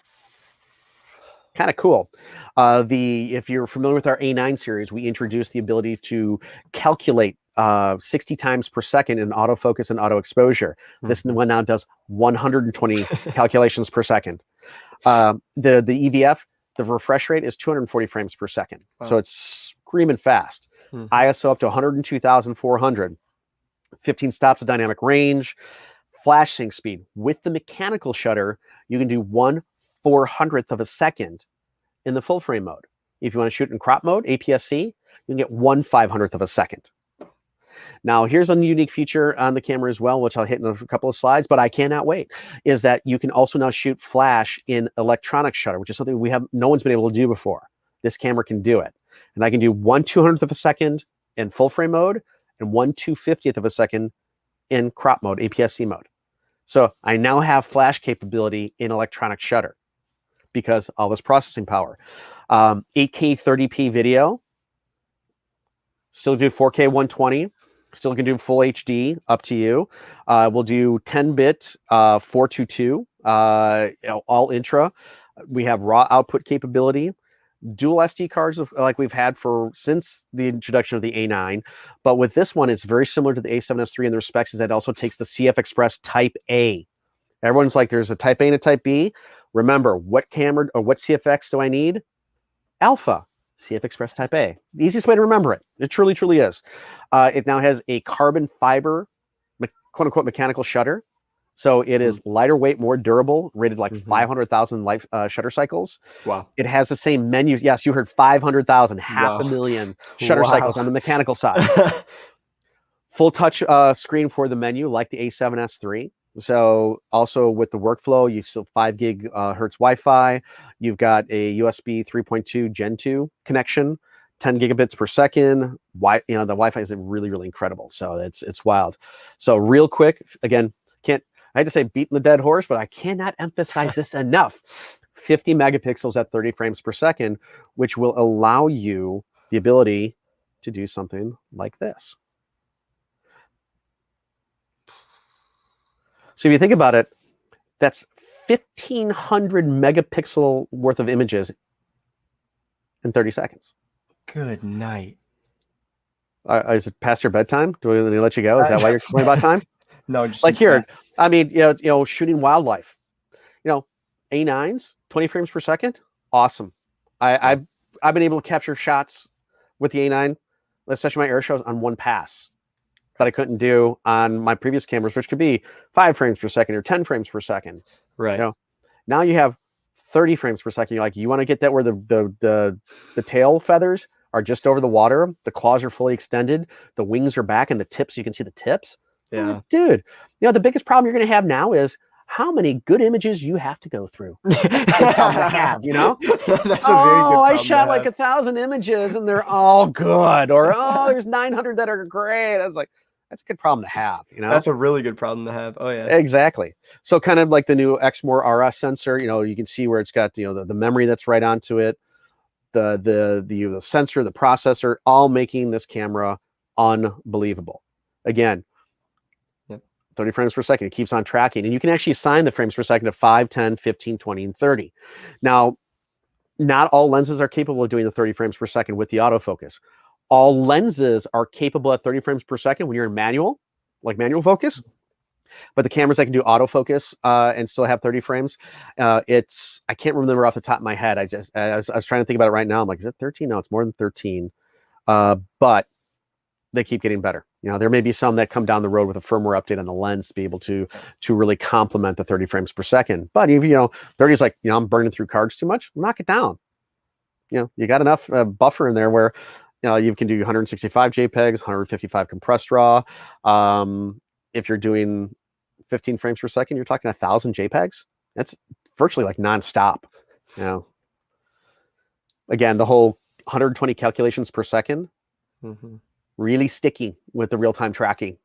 S2: Kind of cool. If you're familiar with our A9 series, we introduced the ability to calculate 60 times per second in autofocus and auto exposure. This one now does 120 calculations per second. The EVF, the refresh rate is 240 frames per second. Wow. So it's screaming fast. ISO up to 102,400, 15 stops of dynamic range, flash sync speed. With the mechanical shutter, you can do 1/400th of a second in the full frame mode. If you want to shoot in crop mode, APS-C, you can get 1/500th of a second. Now, here's a unique feature on the camera as well, which I'll hit in a couple of slides, but I cannot wait, is that you can also now shoot flash in electronic shutter, which is something no one's been able to do before. This camera can do it. And I can do 1/200th of a second in full frame mode and 1/250th of a second in crop mode, APS-C mode. So I now have flash capability in electronic shutter because all this processing power. 8K 30p video, still do 4K 120, still can do full HD, up to you. We'll do 10-bit 422, all intra. We have raw output capability, dual SD cards like we've had since the introduction of the A9. But with this one, it's very similar to the A7S III in the respects is that it also takes the CF Express Type A. Everyone's like, there's a Type A and a Type B. Remember, what camera or what CFX do I need? Alpha. CF Express Type A. The easiest way to remember it. It truly, truly is. It now has a carbon fiber, quote-unquote, mechanical shutter. So it is lighter weight, more durable, rated like 500,000 life shutter cycles.
S1: Wow.
S2: It has the same menu. Yes, you heard 500,000, 500,000 shutter cycles on the mechanical side. Full touch screen for the menu, like the A7S III. So also with the workflow, you still 5 gig hertz Wi-Fi. You've got a USB 3.2 Gen 2 connection, 10 gigabits per second. The Wi-Fi is really, really incredible. So it's wild. So real quick, again, I had to say beating the dead horse, but I cannot emphasize this enough. 50 megapixels at 30 frames per second, which will allow you the ability to do something like this. So if you think about it, that's 1,500 megapixel worth of images in 30 seconds.
S1: Good night.
S2: Is it past your bedtime? Do we let you go? Is that why you're complaining about time?
S1: No, just
S2: like here. I mean, shooting wildlife. A9s, 20 frames per second, awesome. I've been able to capture shots with the A9, especially my air shows, on one pass that I couldn't do on my previous cameras, which could be 5 frames per second or 10 frames per second.
S1: Right.
S2: Now you have 30 frames per second. You're like, you want to get that where the tail feathers are just over the water, the claws are fully extended, the wings are back, and the tips, you can see the tips.
S1: Yeah.
S2: Dude, the biggest problem you're going to have now is how many good images you have to go through. That's a good problem to have,
S1: That's a very good
S2: I shot like 1,000 images and they're all good. Or, there's 900 that are great. I was like, that's a good problem to have,
S1: That's a really good problem to have. Oh, yeah.
S2: Exactly. So kind of like the new Exmor RS sensor, you can see where it's got, the memory that's right onto it, the sensor, the processor, all making this camera unbelievable. Again, 30 frames per second. It keeps on tracking. And you can actually assign the frames per second to 5, 10, 15, 20, and 30. Now, not all lenses are capable of doing the 30 frames per second with the autofocus. All lenses are capable at 30 frames per second when you're in manual, like manual focus. But the cameras that can do autofocus and still have 30 frames, I can't remember off the top of my head. I was trying to think about it right now. I'm like, is it 13? No, it's more than 13. But they keep getting better. There may be some that come down the road with a firmware update on the lens to be able to really complement the 30 frames per second. But if 30 is like, I'm burning through cards too much, knock it down. You got enough buffer in there where you can do 165 JPEGs, 155 compressed RAW. If you're doing 15 frames per second, you're talking 1,000 JPEGs. That's virtually like nonstop. Again, the whole 120 calculations per second. Really sticky with the real-time tracking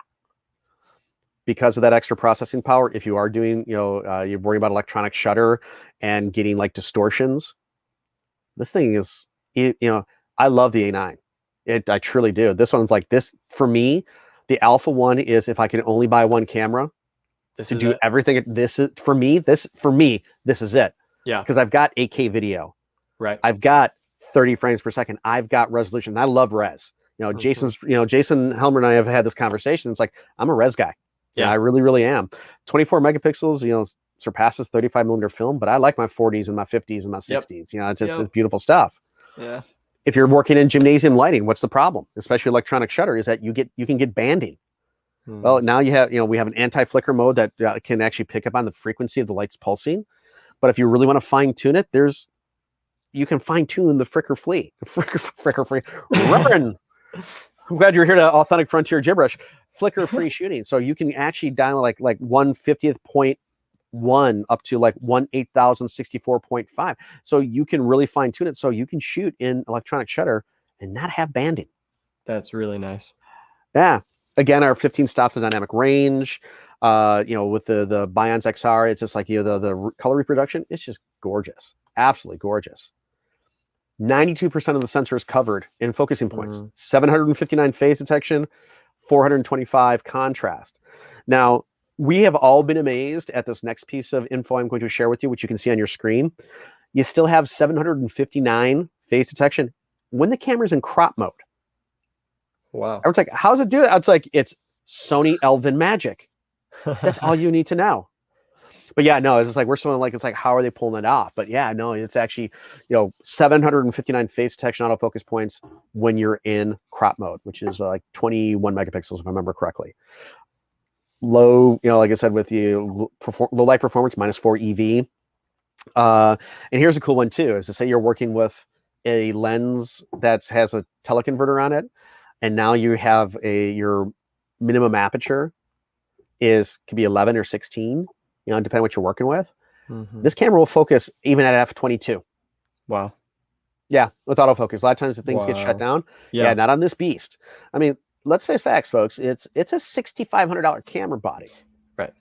S2: because of that extra processing power. If you are doing, you're worrying about electronic shutter and getting like distortions, this thing is, I love the A9. I truly do. This one's like this for me. The Alpha one is if I can only buy one camera to do everything. This is for me. This is it.
S1: Yeah.
S2: Because I've got 8K video.
S1: Right.
S2: I've got 30 frames per second. I've got resolution. I love res. Jason Helmer and I have had this conversation. It's like, I'm a res guy. Yeah, I really, really am. 24 megapixels, surpasses 35 millimeter film, but I like my 40s and my 50s and my 60s. It's beautiful stuff.
S1: Yeah.
S2: If you're working in gymnasium lighting, what's the problem? Especially electronic shutter is that you can get banding. Well, now you have, we have an anti-flicker mode that can actually pick up on the frequency of the light's pulsing. But if you really want to fine tune it, you can fine tune the flicker free. Run. I'm glad you're here to Authentic Frontier Gibberish. Flicker free shooting. So you can actually dial like 1/50.1 up to like 1/8064.5. So you can really fine tune it. So you can shoot in electronic shutter and not have banding.
S3: That's really nice.
S2: Yeah. Again, our 15 stops of dynamic range. With the Bion's XR, it's just like the color reproduction. It's just gorgeous. Absolutely gorgeous. 92% of the sensor is covered in focusing points. 759 phase detection, 425 contrast. Now, we have all been amazed at this next piece of info I'm going to share with you, which you can see on your screen. You still have 759 phase detection when the camera's in crop mode.
S3: Wow.
S2: Everyone's like, how's it do that? It's like, it's Sony Elven magic. That's all you need to know. But yeah, no, it's just like, we're still like, it's like, how are they pulling it off? But yeah, no, it's actually, 759 phase detection autofocus points when you're in crop mode, which is like 21 megapixels, if I remember correctly. Low, like I said, with the low light performance, -4 EV. And here's a cool one too, is to say you're working with a lens that has a teleconverter on it. And now you have your minimum aperture could be 11 or 16. Depending on what you're working with. This camera will focus even at f/22.
S3: Wow.
S2: Yeah, with autofocus. A lot of times the things get shut down. Yeah, not on this beast. I mean, let's face facts, folks. It's a $6,500 camera body.
S3: Right.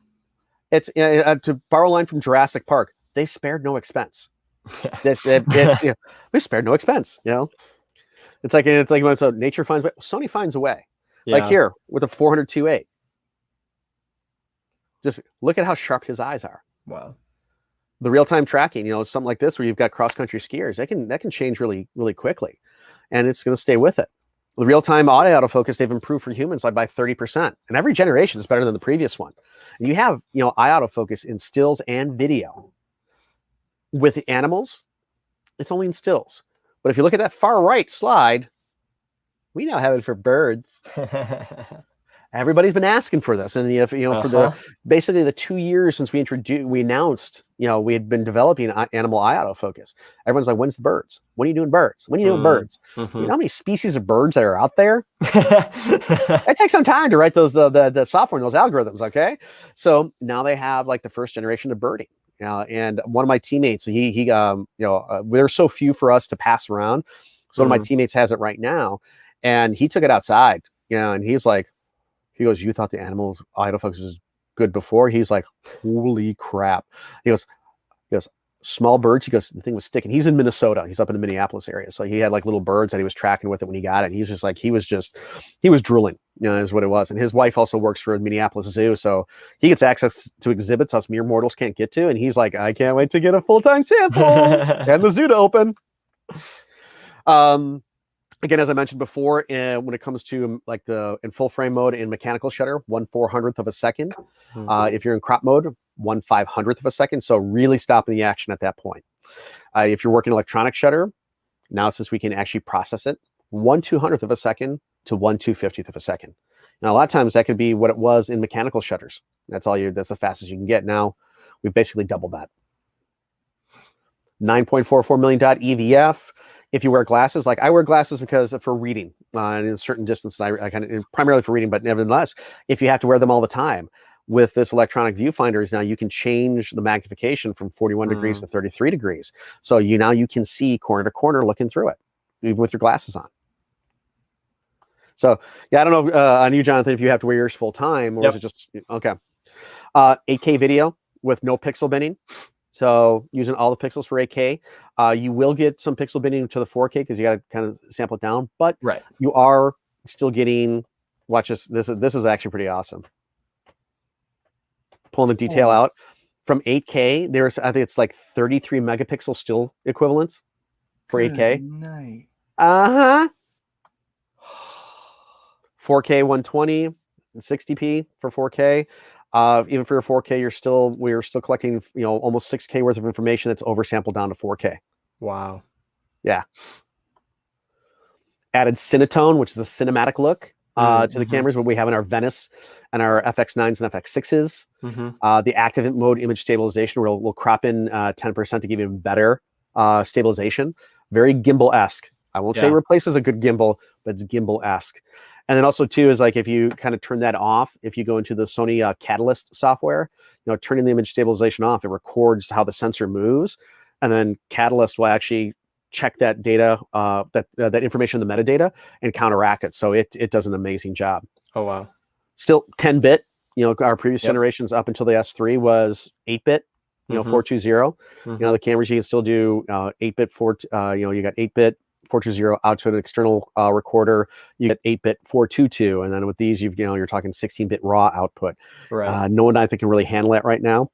S2: It's to borrow a line from Jurassic Park. They spared no expense. We spared no expense. It's like when so nature finds a way. Sony finds a way.
S3: Yeah.
S2: Like here with a 400-2.8. Just look at how sharp his eyes are.
S3: Wow.
S2: The real-time tracking, something like this where you've got cross-country skiers, that can change really, really quickly. And it's going to stay with it. The real-time autofocus, they've improved for humans like by 30%. And every generation is better than the previous one. And you have, eye autofocus in stills and video. With animals, it's only in stills. But if you look at that far right slide, we now have it for birds. Everybody's been asking for this, and for basically the 2 years since we announced, we had been developing animal eye autofocus. Everyone's like, "When's the birds? When are you doing birds? When are you doing birds?" You know how many species of birds that are out there? It takes some time to write those the software and those algorithms. Okay, so now they have like the first generation of birding. And one of my teammates, there's so few for us to pass around. So one of my teammates has it right now, and he took it outside. And he's like. He goes, "You thought the animal's autofocus was good before?" He's like, "Holy crap." He goes, "Small birds." He goes, "The thing was sticking." He's in Minnesota. He's up in the Minneapolis area. So he had like little birds that he was tracking with it when he got it. And he's just like, he was drooling, is what it was. And his wife also works for the Minneapolis Zoo. So he gets access to exhibits us mere mortals can't get to. And he's like, "I can't wait to get a full-time sample and the zoo to open." Again, as I mentioned before, when it comes to like in full frame mode in mechanical shutter, 1/400th of a second. If you're in crop mode, 1/500th of a second. So really stopping the action at that point. If you're working electronic shutter, now since we can actually process it, 1/200th of a second to 1/250th of a second. Now, a lot of times that could be what it was in mechanical shutters. That's the fastest you can get. Now we've basically doubled that. 9.44 million dot EVF. If you wear glasses, like I wear glasses because for reading, and in certain distances, I kind of primarily for reading, but nevertheless, if you have to wear them all the time, with this electronic viewfinders, now you can change the magnification from 41 degrees to 33 degrees. So you can see corner to corner looking through it, even with your glasses on. So yeah, I don't know on you, Jonathan, if you have to wear yours full time or is it just okay? 8K video with no pixel binning. So using all the pixels for 8K, you will get some pixel binning to the 4K because you got to kind of sample it down. But you are still getting. Watch this. This is actually pretty awesome. Pulling the detail out from 8K. I think it's like 33 megapixel still equivalents for 8K.
S3: Night.
S2: 4K 120 and 60p for 4K. Even for your 4K, we're still collecting, almost 6K worth of information that's oversampled down to 4K.
S3: Wow.
S2: Yeah. Added Cinetone, which is a cinematic look. to the cameras, what we have in our Venice and our FX9s and FX6s. The active mode image stabilization, where we'll crop in 10% to give you better stabilization. Very gimbal-esque. I won't say replaces a good gimbal, but it's gimbal-esque. And then also too is like if you kind of turn that off, if you go into the Sony Catalyst software, turning the image stabilization off, it records how the sensor moves, and then Catalyst will actually check that data, that information in the metadata, and counteract it. So it does an amazing job.
S3: Oh wow!
S2: Still 10-bit. Our previous generations up until the S3 was 8-bit. 420. The cameras you can still do 8-bit you got 8-bit 420 out to an external recorder. You get 8-bit 422, and then with these, you're talking 16-bit raw output.
S3: Right.
S2: No one I think can really handle that right now,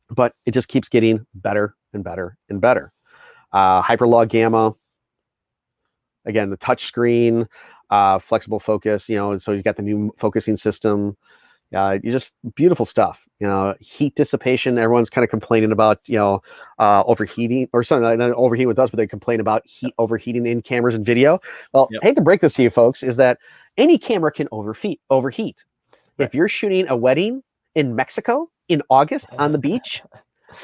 S2: but it just keeps getting better and better and better. Hyperlog gamma. Again, the touch screen, flexible focus. So you got the new focusing system. You just beautiful stuff. Heat dissipation. Everyone's kind of complaining about overheating or something. Not overheating with us, but they complain about overheating in cameras and video. Well, I hate to break this to you folks, is that any camera can overheat. Right. If you're shooting a wedding in Mexico in August on the beach,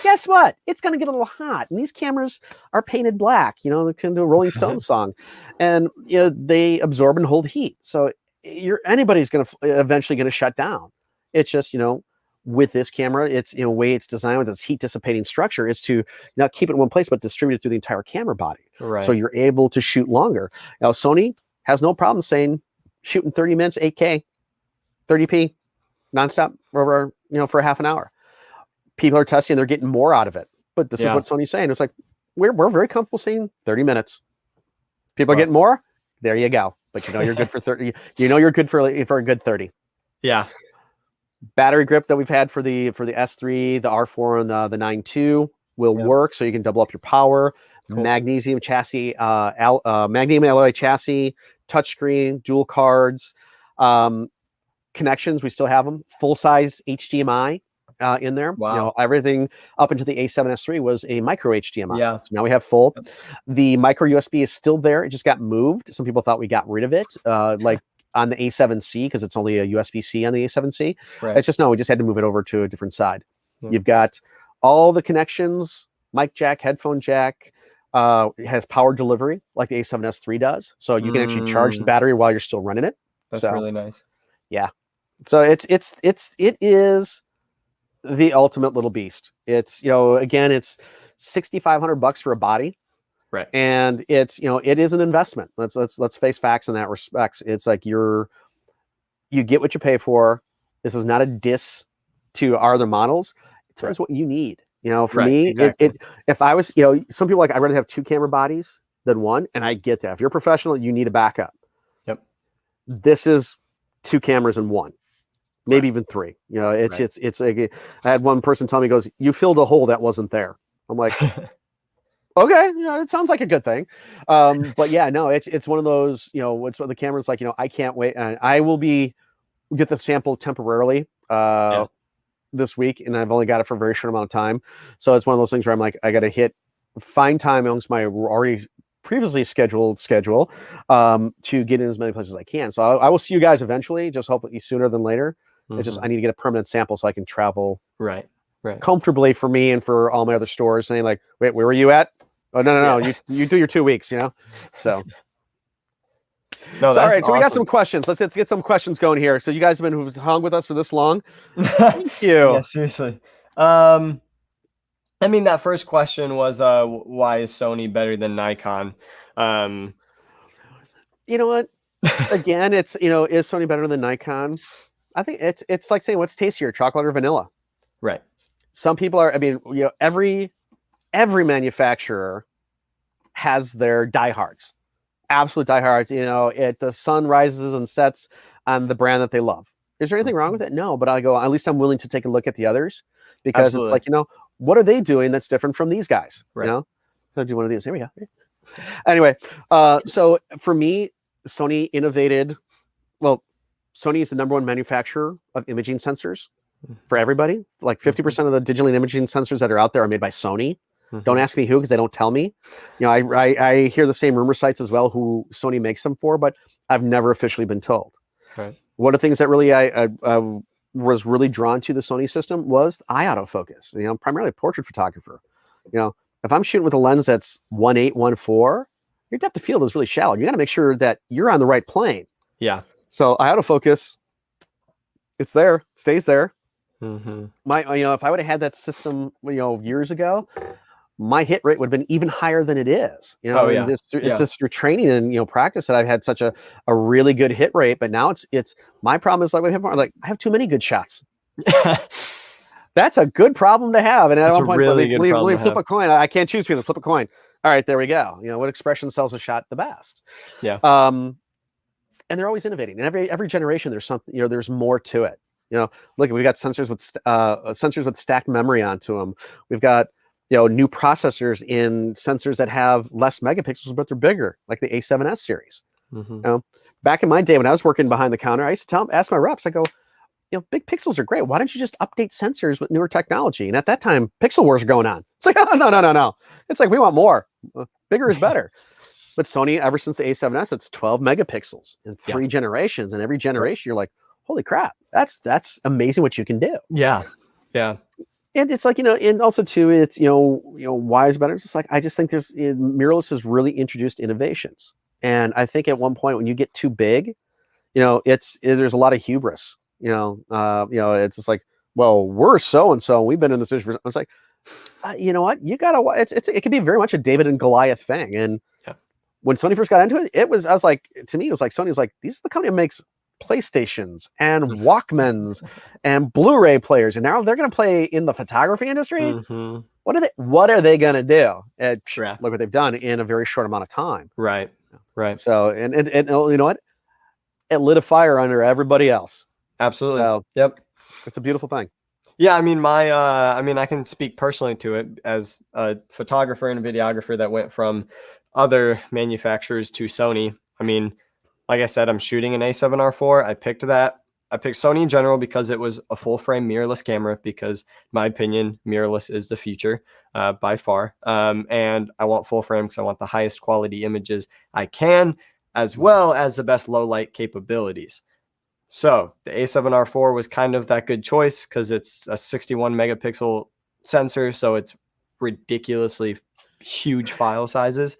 S2: guess what? It's going to get a little hot. And these cameras are painted black. They can do a Rolling Stones song, and they absorb and hold heat. So anybody's going to eventually going to shut down. It's just, with this camera, it's way it's designed with its heat dissipating structure is to not keep it in one place, but distribute it through the entire camera body.
S3: Right.
S2: So you're able to shoot longer. Now, Sony has no problem saying shooting 30 minutes, 8K, 30p, nonstop over, for a half an hour. People are testing, they're getting more out of it. But this is what Sony's saying. It's like, we're very comfortable saying 30 minutes. People are getting more. There you go. But you're good for 30. You're good for a good 30.
S3: Yeah.
S2: Battery grip that we've had for the S3, the R4, and the 9.2 will work, so you can double up your power. Cool. Magnesium chassis, magnesium alloy chassis, touchscreen, dual cards, connections. We still have them. Full size HDMI in there.
S3: Wow.
S2: Everything up into the A7S3 was a micro HDMI.
S3: Yeah.
S2: So now we have full. The micro USB is still there. It just got moved. Some people thought we got rid of it. Like on the A7C, because it's only a USB-C on the A7C.
S3: Right.
S2: It's just, we just had to move it over to a different side. You've got all the connections, mic jack, headphone jack. It has power delivery like the A7S3 does. So you can actually charge the battery while you're still running it.
S3: That's really nice.
S2: Yeah. So it is the ultimate little beast. It's, again, it's $6,500 for a body.
S3: Right.
S2: And it's, it is an investment. Let's face facts in that respect. It's like you get what you pay for. This is not a diss to our other models. It turns what you need. For me, exactly. If I was, some people I'd rather have 2 camera bodies than one. And I get that. If you're a professional, you need a backup. Yep. This is 2 cameras in one, maybe even 3. It's like, I had one person tell me, goes, you filled a hole that wasn't there. I'm like, okay, it sounds like a good thing. But yeah, no, it's one of those, it's the camera's like, I can't wait. And I will get the sample temporarily this week, and I've only got it for a very short amount of time. So it's one of those things where I'm like, I got to find time amongst my already previously scheduled schedule to get in as many places as I can. So I will see you guys eventually, just hopefully sooner than later. It's just, I need to get a permanent sample so I can travel comfortably for me and for all my other stores, saying like, wait, where were you at? Oh, no. You do your 2 weeks, So. No, all right, so awesome. We got some questions. Let's get some questions going here. So you guys have been hung with us for this long. Thank you.
S3: Yeah, seriously. I mean, that first question was, why is Sony better than Nikon?
S2: You know what? Again, it's, is Sony better than Nikon? I think it's like saying, what's tastier, chocolate or vanilla?
S3: Right.
S2: Some people are, every manufacturer has their diehards. Absolute diehards. The sun rises and sets on the brand that they love. Is there anything wrong with it? No, but I go, at least I'm willing to take a look at the others, because Absolutely. It's like, what are they doing that's different from these guys? Right. I'll do one of these. There we go. Anyway, so for me, Sony innovated. Well, Sony is the #1 manufacturer of imaging sensors for everybody. Like 50% of the digital imaging sensors that are out there are made by Sony. Don't ask me who, because they don't tell me. I hear the same rumor sites as well who Sony makes them for, but I've never officially been told.
S3: Right.
S2: One of the things that really I was really drawn to the Sony system was eye autofocus. You know, primarily a portrait photographer. You know, if I'm shooting with a lens that's 1.8, 1.4, your depth of field is really shallow. You got to make sure that you're on the right plane.
S3: Yeah.
S2: So eye autofocus, it's there, stays there.
S3: Mm-hmm.
S2: If I would have had that system, years ago, my hit rate would have been even higher than it is. You know, and it's just through training and practice that I've had such a really good hit rate. But now it's my problem is I have too many good shots. That's a good problem to have. And at one point, let me flip a coin. I can't choose between them. Flip a coin. All right, there we go. What expression sells a shot the best?
S3: Yeah.
S2: And they're always innovating. And every generation, there's something. There's more to it. Look, we got sensors with stacked memory onto them. We've got new processors in sensors that have less megapixels, but they're bigger, like the A7S series.
S3: Mm-hmm.
S2: Back in my day when I was working behind the counter, I used to ask my reps, I go, big pixels are great. Why don't you just update sensors with newer technology? And at that time, pixel wars are going on. It's like, oh, no. It's like, we want more. Bigger is better. But Sony, ever since the A7S, it's 12 megapixels in 3 generations. And every generation, you're like, holy crap, that's amazing what you can do.
S3: Yeah. Yeah.
S2: And it's like, and also too, it's, why is it better? It's just like, I just think mirrorless has really introduced innovations. And I think at one point when you get too big, there's a lot of hubris. It's just like, well, we're so-and-so, we've been in this issue. It's like, you know what? You gotta, it can be very much a David and Goliath thing. And when Sony first got into it, to me, it was like, Sony was like, these are the company that makes PlayStations and Walkmans and Blu-ray players, and now they're going to play in the photography industry.
S3: Mm-hmm.
S2: What are they going to do?
S3: Look
S2: what they've done in a very short amount of time.
S3: Right.
S2: So, and you know what? It lit a fire under everybody else.
S3: Absolutely.
S2: So,
S3: yep.
S2: It's a beautiful thing.
S3: Yeah, I mean, I can speak personally to it as a photographer and a videographer that went from other manufacturers to Sony. I mean, like I said, I'm shooting an A7R4. I picked Sony in general because it was a full frame mirrorless camera, because in my opinion, mirrorless is the future by far. And I want full frame because I want the highest quality images I can, as well as the best low light capabilities. So the A7R4 was kind of that good choice because it's a 61 megapixel sensor. So it's ridiculously huge file sizes,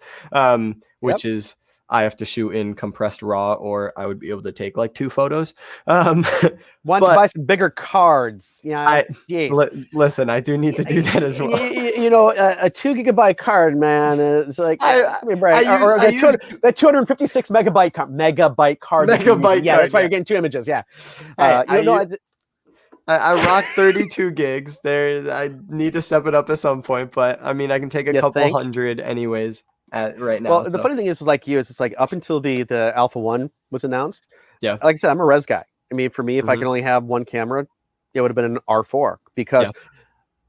S3: which is, I have to shoot in compressed RAW, or I would be able to take like 2 photos.
S2: Why don't you buy some bigger cards?
S3: Listen, I do need to do that as well.
S2: A 2 gigabyte card, man. It's like, that 256 megabyte card. That's why you're getting 2 images. Yeah.
S3: I rock 32 gigs there. I need to step it up at some point, but I mean, I can take a couple hundred anyways. Right now.
S2: Well, the funny thing is like it's like up until the Alpha 1 was announced.
S3: Yeah.
S2: Like I said, I'm a res guy. I mean, for me, if I can only have one camera, it would have been an R4, because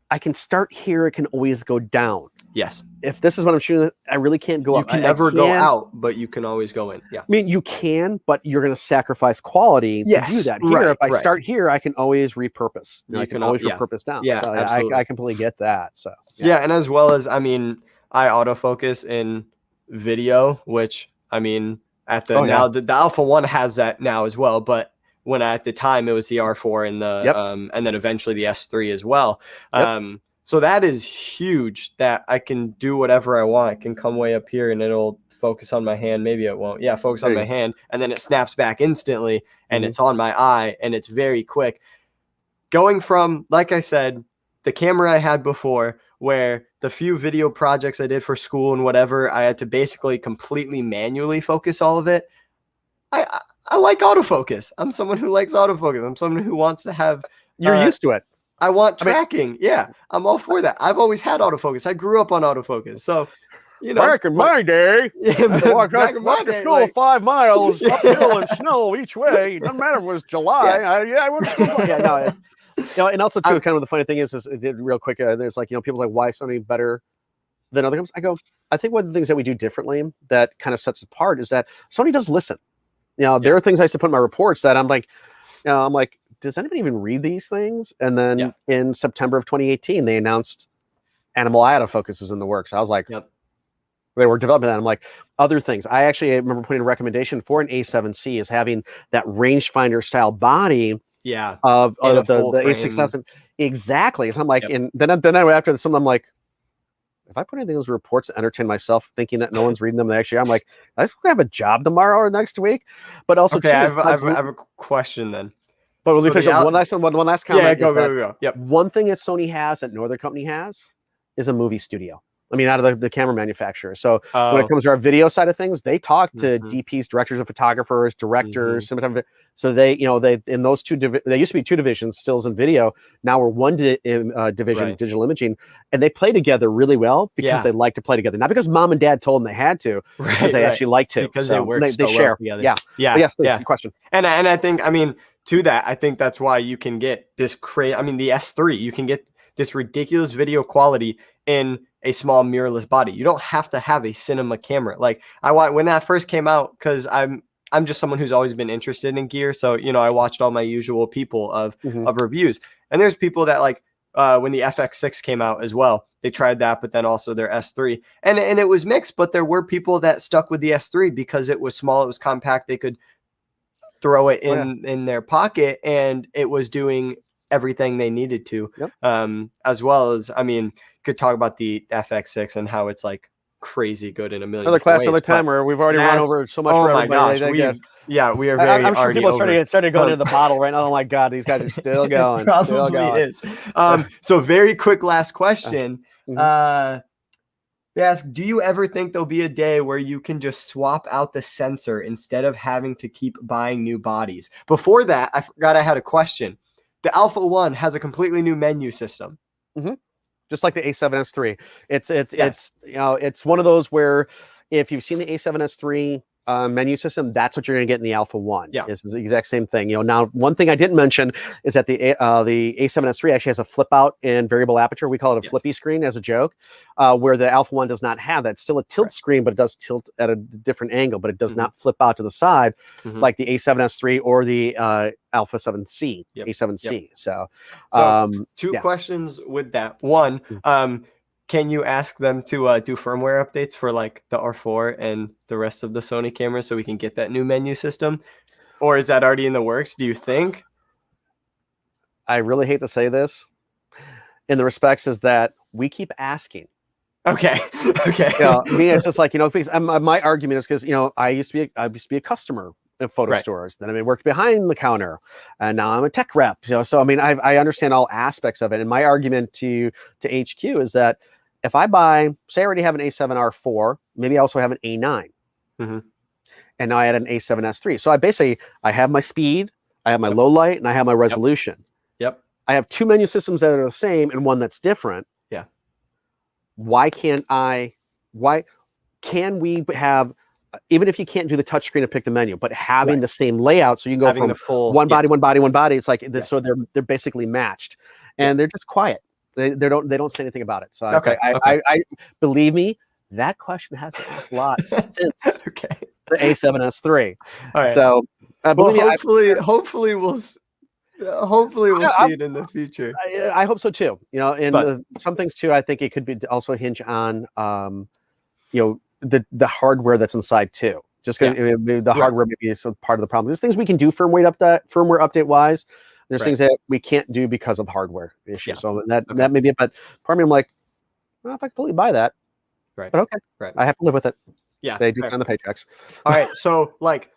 S2: I can start here. It can always go down.
S3: Yes.
S2: If this is what I'm shooting, I really can't go up.
S3: You can never go out, but you can always go in. Yeah.
S2: I mean, you can, but you're going to sacrifice quality to do that. Here, if I start here, I can always repurpose. I can always repurpose down.
S3: Yeah,
S2: so
S3: absolutely.
S2: I completely get that. So
S3: yeah, and as well as, I mean, I autofocus in video, which, I mean, at the the Alpha 1 has that now as well, but when at the time it was the R4 and the and then eventually the S3 as well. So that is huge, that I can do whatever I want. I can come way up here and it'll focus on my hand. Maybe it won't. Yeah, focus on my hand, and then it snaps back instantly, and it's on my eye, and it's very quick. Going from, like I said, the camera I had before, where the few video projects I did for school and whatever, I had to basically completely manually focus all of it. I like autofocus. I'm someone who likes autofocus. I'm someone who wants to have...
S2: You're used to it.
S3: I want tracking. I'm all for that. I've always had autofocus. I grew up on autofocus. So,
S2: back in my day, walk to school 5 miles uphill in snow each way. It doesn't matter if it was July. I went to school. And also too, kind of the funny thing is it did real quick. There's like, people like, why Sony better than other companies? I think one of the things that we do differently that kind of sets us apart is that Sony does listen. There are things I used to put in my reports that I'm like, does anybody even read these things? And then in September of 2018, they announced animal autofocus was in the works. I was like, They were developing that. I'm like, other things. I actually remember putting a recommendation for an A7C is having that rangefinder style body
S3: Yeah.
S2: of
S3: And a
S2: the
S3: full frame.
S2: A6000. Exactly. So I'm like,
S3: Yep.
S2: and then after some, I'm like, if I put anything in those reports to entertain myself, thinking that no one's reading them, actually, I'm like, I just have a job tomorrow or next week. But also,
S3: Okay,
S2: too,
S3: I have a question then.
S2: but let me
S3: So
S2: finish
S3: the
S2: up.
S3: out-
S2: One last comment.
S3: Yeah,
S2: is that
S3: go. Yep.
S2: one thing that Sony has that no other company has is a movie studio. I mean, out of the camera manufacturer. So when it comes to our video side of things, they talk to DPs, directors of photographers, directors. So they in those two, they used to be two divisions, stills and video. Now we're one division,
S3: Right.
S2: digital imaging, and they play together really well because they like to play together. Not because mom and dad told them they had to, because they actually like to.
S3: Because
S2: so
S3: they work
S2: they
S3: so
S2: share
S3: well together.
S2: Yeah.
S3: Yeah.
S2: But yes, please.
S3: Yeah.
S2: Your question.
S3: And I think, I mean, to that, I think that's why you can get this I mean, the S3, you can get this ridiculous video quality in a small mirrorless body. You don't have to have a cinema camera. Like when that first came out, because I'm just someone who's always been interested in gear. So, I watched all my usual people of reviews. And there's people that like when the FX6 came out as well, they tried that, but then also their S3. And it was mixed, but there were people that stuck with the S3 because it was small, it was compact, they could throw it in their pocket, and it was doing everything they needed to. As well as, I mean, could talk about the FX6 and how it's like crazy good in a million
S2: Another class,
S3: ways,
S2: another time where we've already run over so much.
S3: Oh
S2: for
S3: my
S2: everybody.
S3: gosh, we are very.
S2: I'm sure people
S3: over.
S2: started going into the bottle right now. Oh my god, these guys are still going.
S3: It probably
S2: still going.
S3: is. So very quick last question. They ask, do you ever think there'll be a day where you can just swap out the sensor instead of having to keep buying new bodies? Before that, I forgot I had a question. The Alpha 1 has a completely new menu system.
S2: Just like the A7S III. It's one of those where if you've seen the A7S III menu system, that's what you're going to get in the Alpha 1.
S3: Yeah.
S2: It's the exact same thing. Now one thing I didn't mention is that the A7S III actually has a flip out and variable aperture. We call it a flippy screen as a joke, where the Alpha 1 does not have that. It's still a tilt screen, but it does tilt at a different angle, but it does not flip out to the side like the A7S III or the Alpha 7C, A7C. So
S3: two questions with that. One, can you ask them to do firmware updates for like the R4 and the rest of the Sony cameras so we can get that new menu system? Or is that already in the works, do you think?
S2: I really hate to say this in the respects is that we keep asking.
S3: Okay.
S2: Me, it's just like, because my argument is because, I used to be a customer in photo stores. Then I worked behind the counter, and now I'm a tech rep. So I mean, I understand all aspects of it. And my argument to HQ is that if I buy, say, I already have an A7R4, maybe I also have an A9, and now I add an A7S III. So I have my speed, I have my low light, and I have my resolution. I have two menu systems that are the same and one that's different. Why can we have, even if you can't do the touch screen to pick the menu, but having the same layout, so you can go from the full one body, it's like this, so they're basically matched, and they're just quiet. They don't say anything about it. So I believe me, that question has been asked a lot since the A7S III. All right. So
S3: hopefully we'll see it in the future.
S2: I hope so too. Some things too, I think it could be also hinge on the hardware that's inside too. Just because the hardware maybe is part of the problem. There's things we can do firmware update wise. There's things that we can't do because of hardware issues. So that may be it. But part of me, I'm like, well, if I completely buy that, but okay, I have to live with it. Yeah, they do sign the paychecks.
S3: All right, so like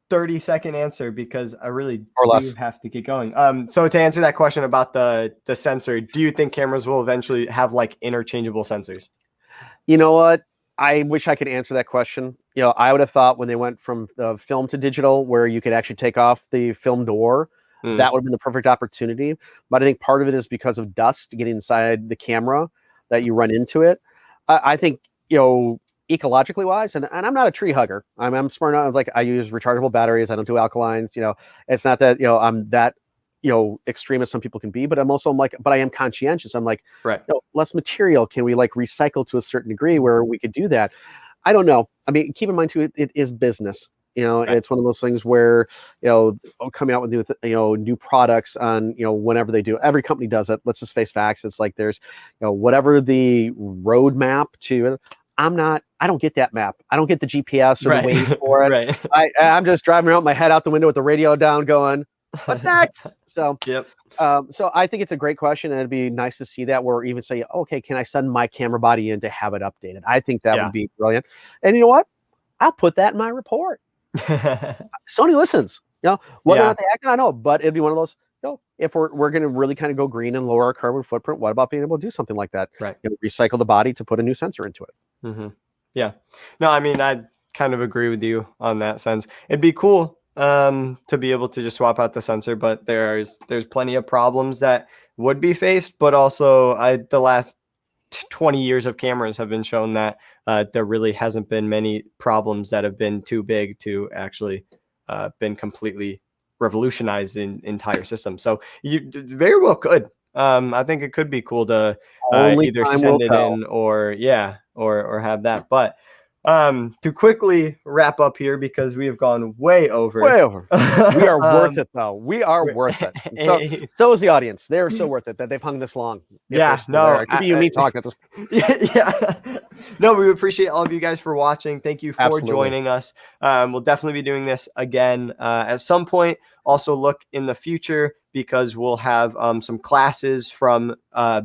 S3: 30-second answer, because I really do have to get going. So to answer that question about the sensor, do you think cameras will eventually have like interchangeable sensors?
S2: You know what? I wish I could answer that question. I would have thought when they went from film to digital, where you could actually take off the film door, that would have been the perfect opportunity. But I think part of it is because of dust getting inside the camera that you run into it. I think, ecologically wise, and I'm not a tree hugger. I'm smart enough. Like, I use rechargeable batteries. I don't do alkalines. It's not that, I'm that, extreme as some people can be, but but I am conscientious. I'm like, less material. Can we like recycle to a certain degree where we could do that? I don't know. I mean, keep in mind too, it is business. It's one of those things where, coming out with new products on, whenever they do, every company does it. Let's just face facts. It's like there's, whatever the roadmap to, I don't get that map. I don't get the GPS or
S3: Right.
S2: the wait for it.
S3: Right.
S2: I'm just driving around with my head out the window with the radio down going, what's next? So,
S3: Yep.
S2: so I think it's a great question, and it'd be nice to see that, where even say, okay, can I send my camera body in to have it updated? I think that would be brilliant. And you know what? I'll put that in my report. Sony listens. You know, whether or not they act, I know, but it'd be one of those. You know, if we're going to really kind of go green and lower our carbon footprint, what about being able to do something like that?
S3: Right.
S2: You know, recycle the body to put a new sensor into it.
S3: Mm-hmm. Yeah. No, I mean, I kind of agree with you on that sense. It'd be cool to be able to just swap out the sensor, but there's plenty of problems that would be faced. But also, the last 20 years of cameras have been shown that there really hasn't been many problems that have been too big to actually been completely revolutionized in entire system. So you very well could. I think it could be cool to either send it in or have that. But to quickly wrap up here, because we have gone way over.
S2: We are worth it, though. We are worth it. So is the audience. They're so worth it that they've hung this long.
S3: Yeah, no,
S2: it could be you and me talking at this.
S3: Yeah. No, we appreciate all of you guys for watching. Thank you for joining us. We'll definitely be doing this again at some point. Also, look in the future, because we'll have some classes from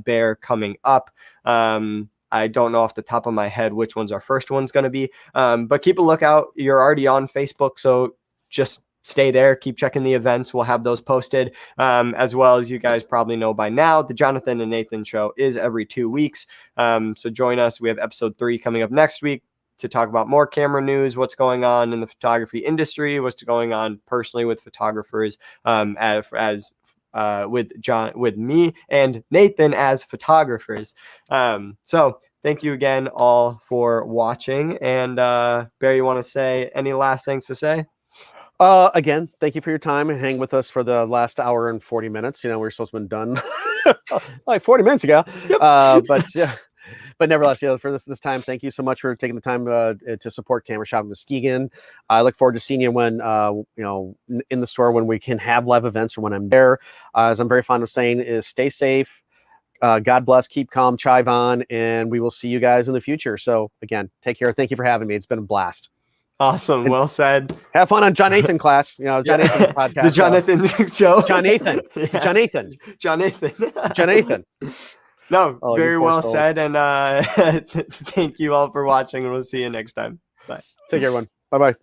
S3: Bear coming up. I don't know off the top of my head which one's our first one's going to be, but keep a lookout. You're already on Facebook, so just stay there. Keep checking the events. We'll have those posted, as well as you guys probably know by now, the Jonathan and Nathan show is every 2 weeks. So join us. We have episode 3 coming up next week to talk about more camera news, what's going on in the photography industry, what's going on personally with photographers, with me and Nathan as photographers. So thank you again all for watching. And Barry, you want to say any last things to say?
S2: Again, thank you for your time and hang with us for the last hour and 40 minutes. You know, we're supposed to have been done like 40 minutes ago. Yep. But nevertheless, for this time, thank you so much for taking the time to support Camera Shop in Muskegon. I look forward to seeing you when in the store, when we can have live events, or when I'm there. As I'm very fond of saying, is stay safe, God bless, keep calm, chive on, and we will see you guys in the future. So again, take care. Thank you for having me. It's been a blast.
S3: Awesome. Well said.
S2: Have fun on Jonathan class. Jonathan podcast.
S3: The Jonathan show.
S2: Jonathan. Jonathan. No, very well said. And thank you all for watching, and we'll see you next time. Bye. Take care, everyone. Bye-bye.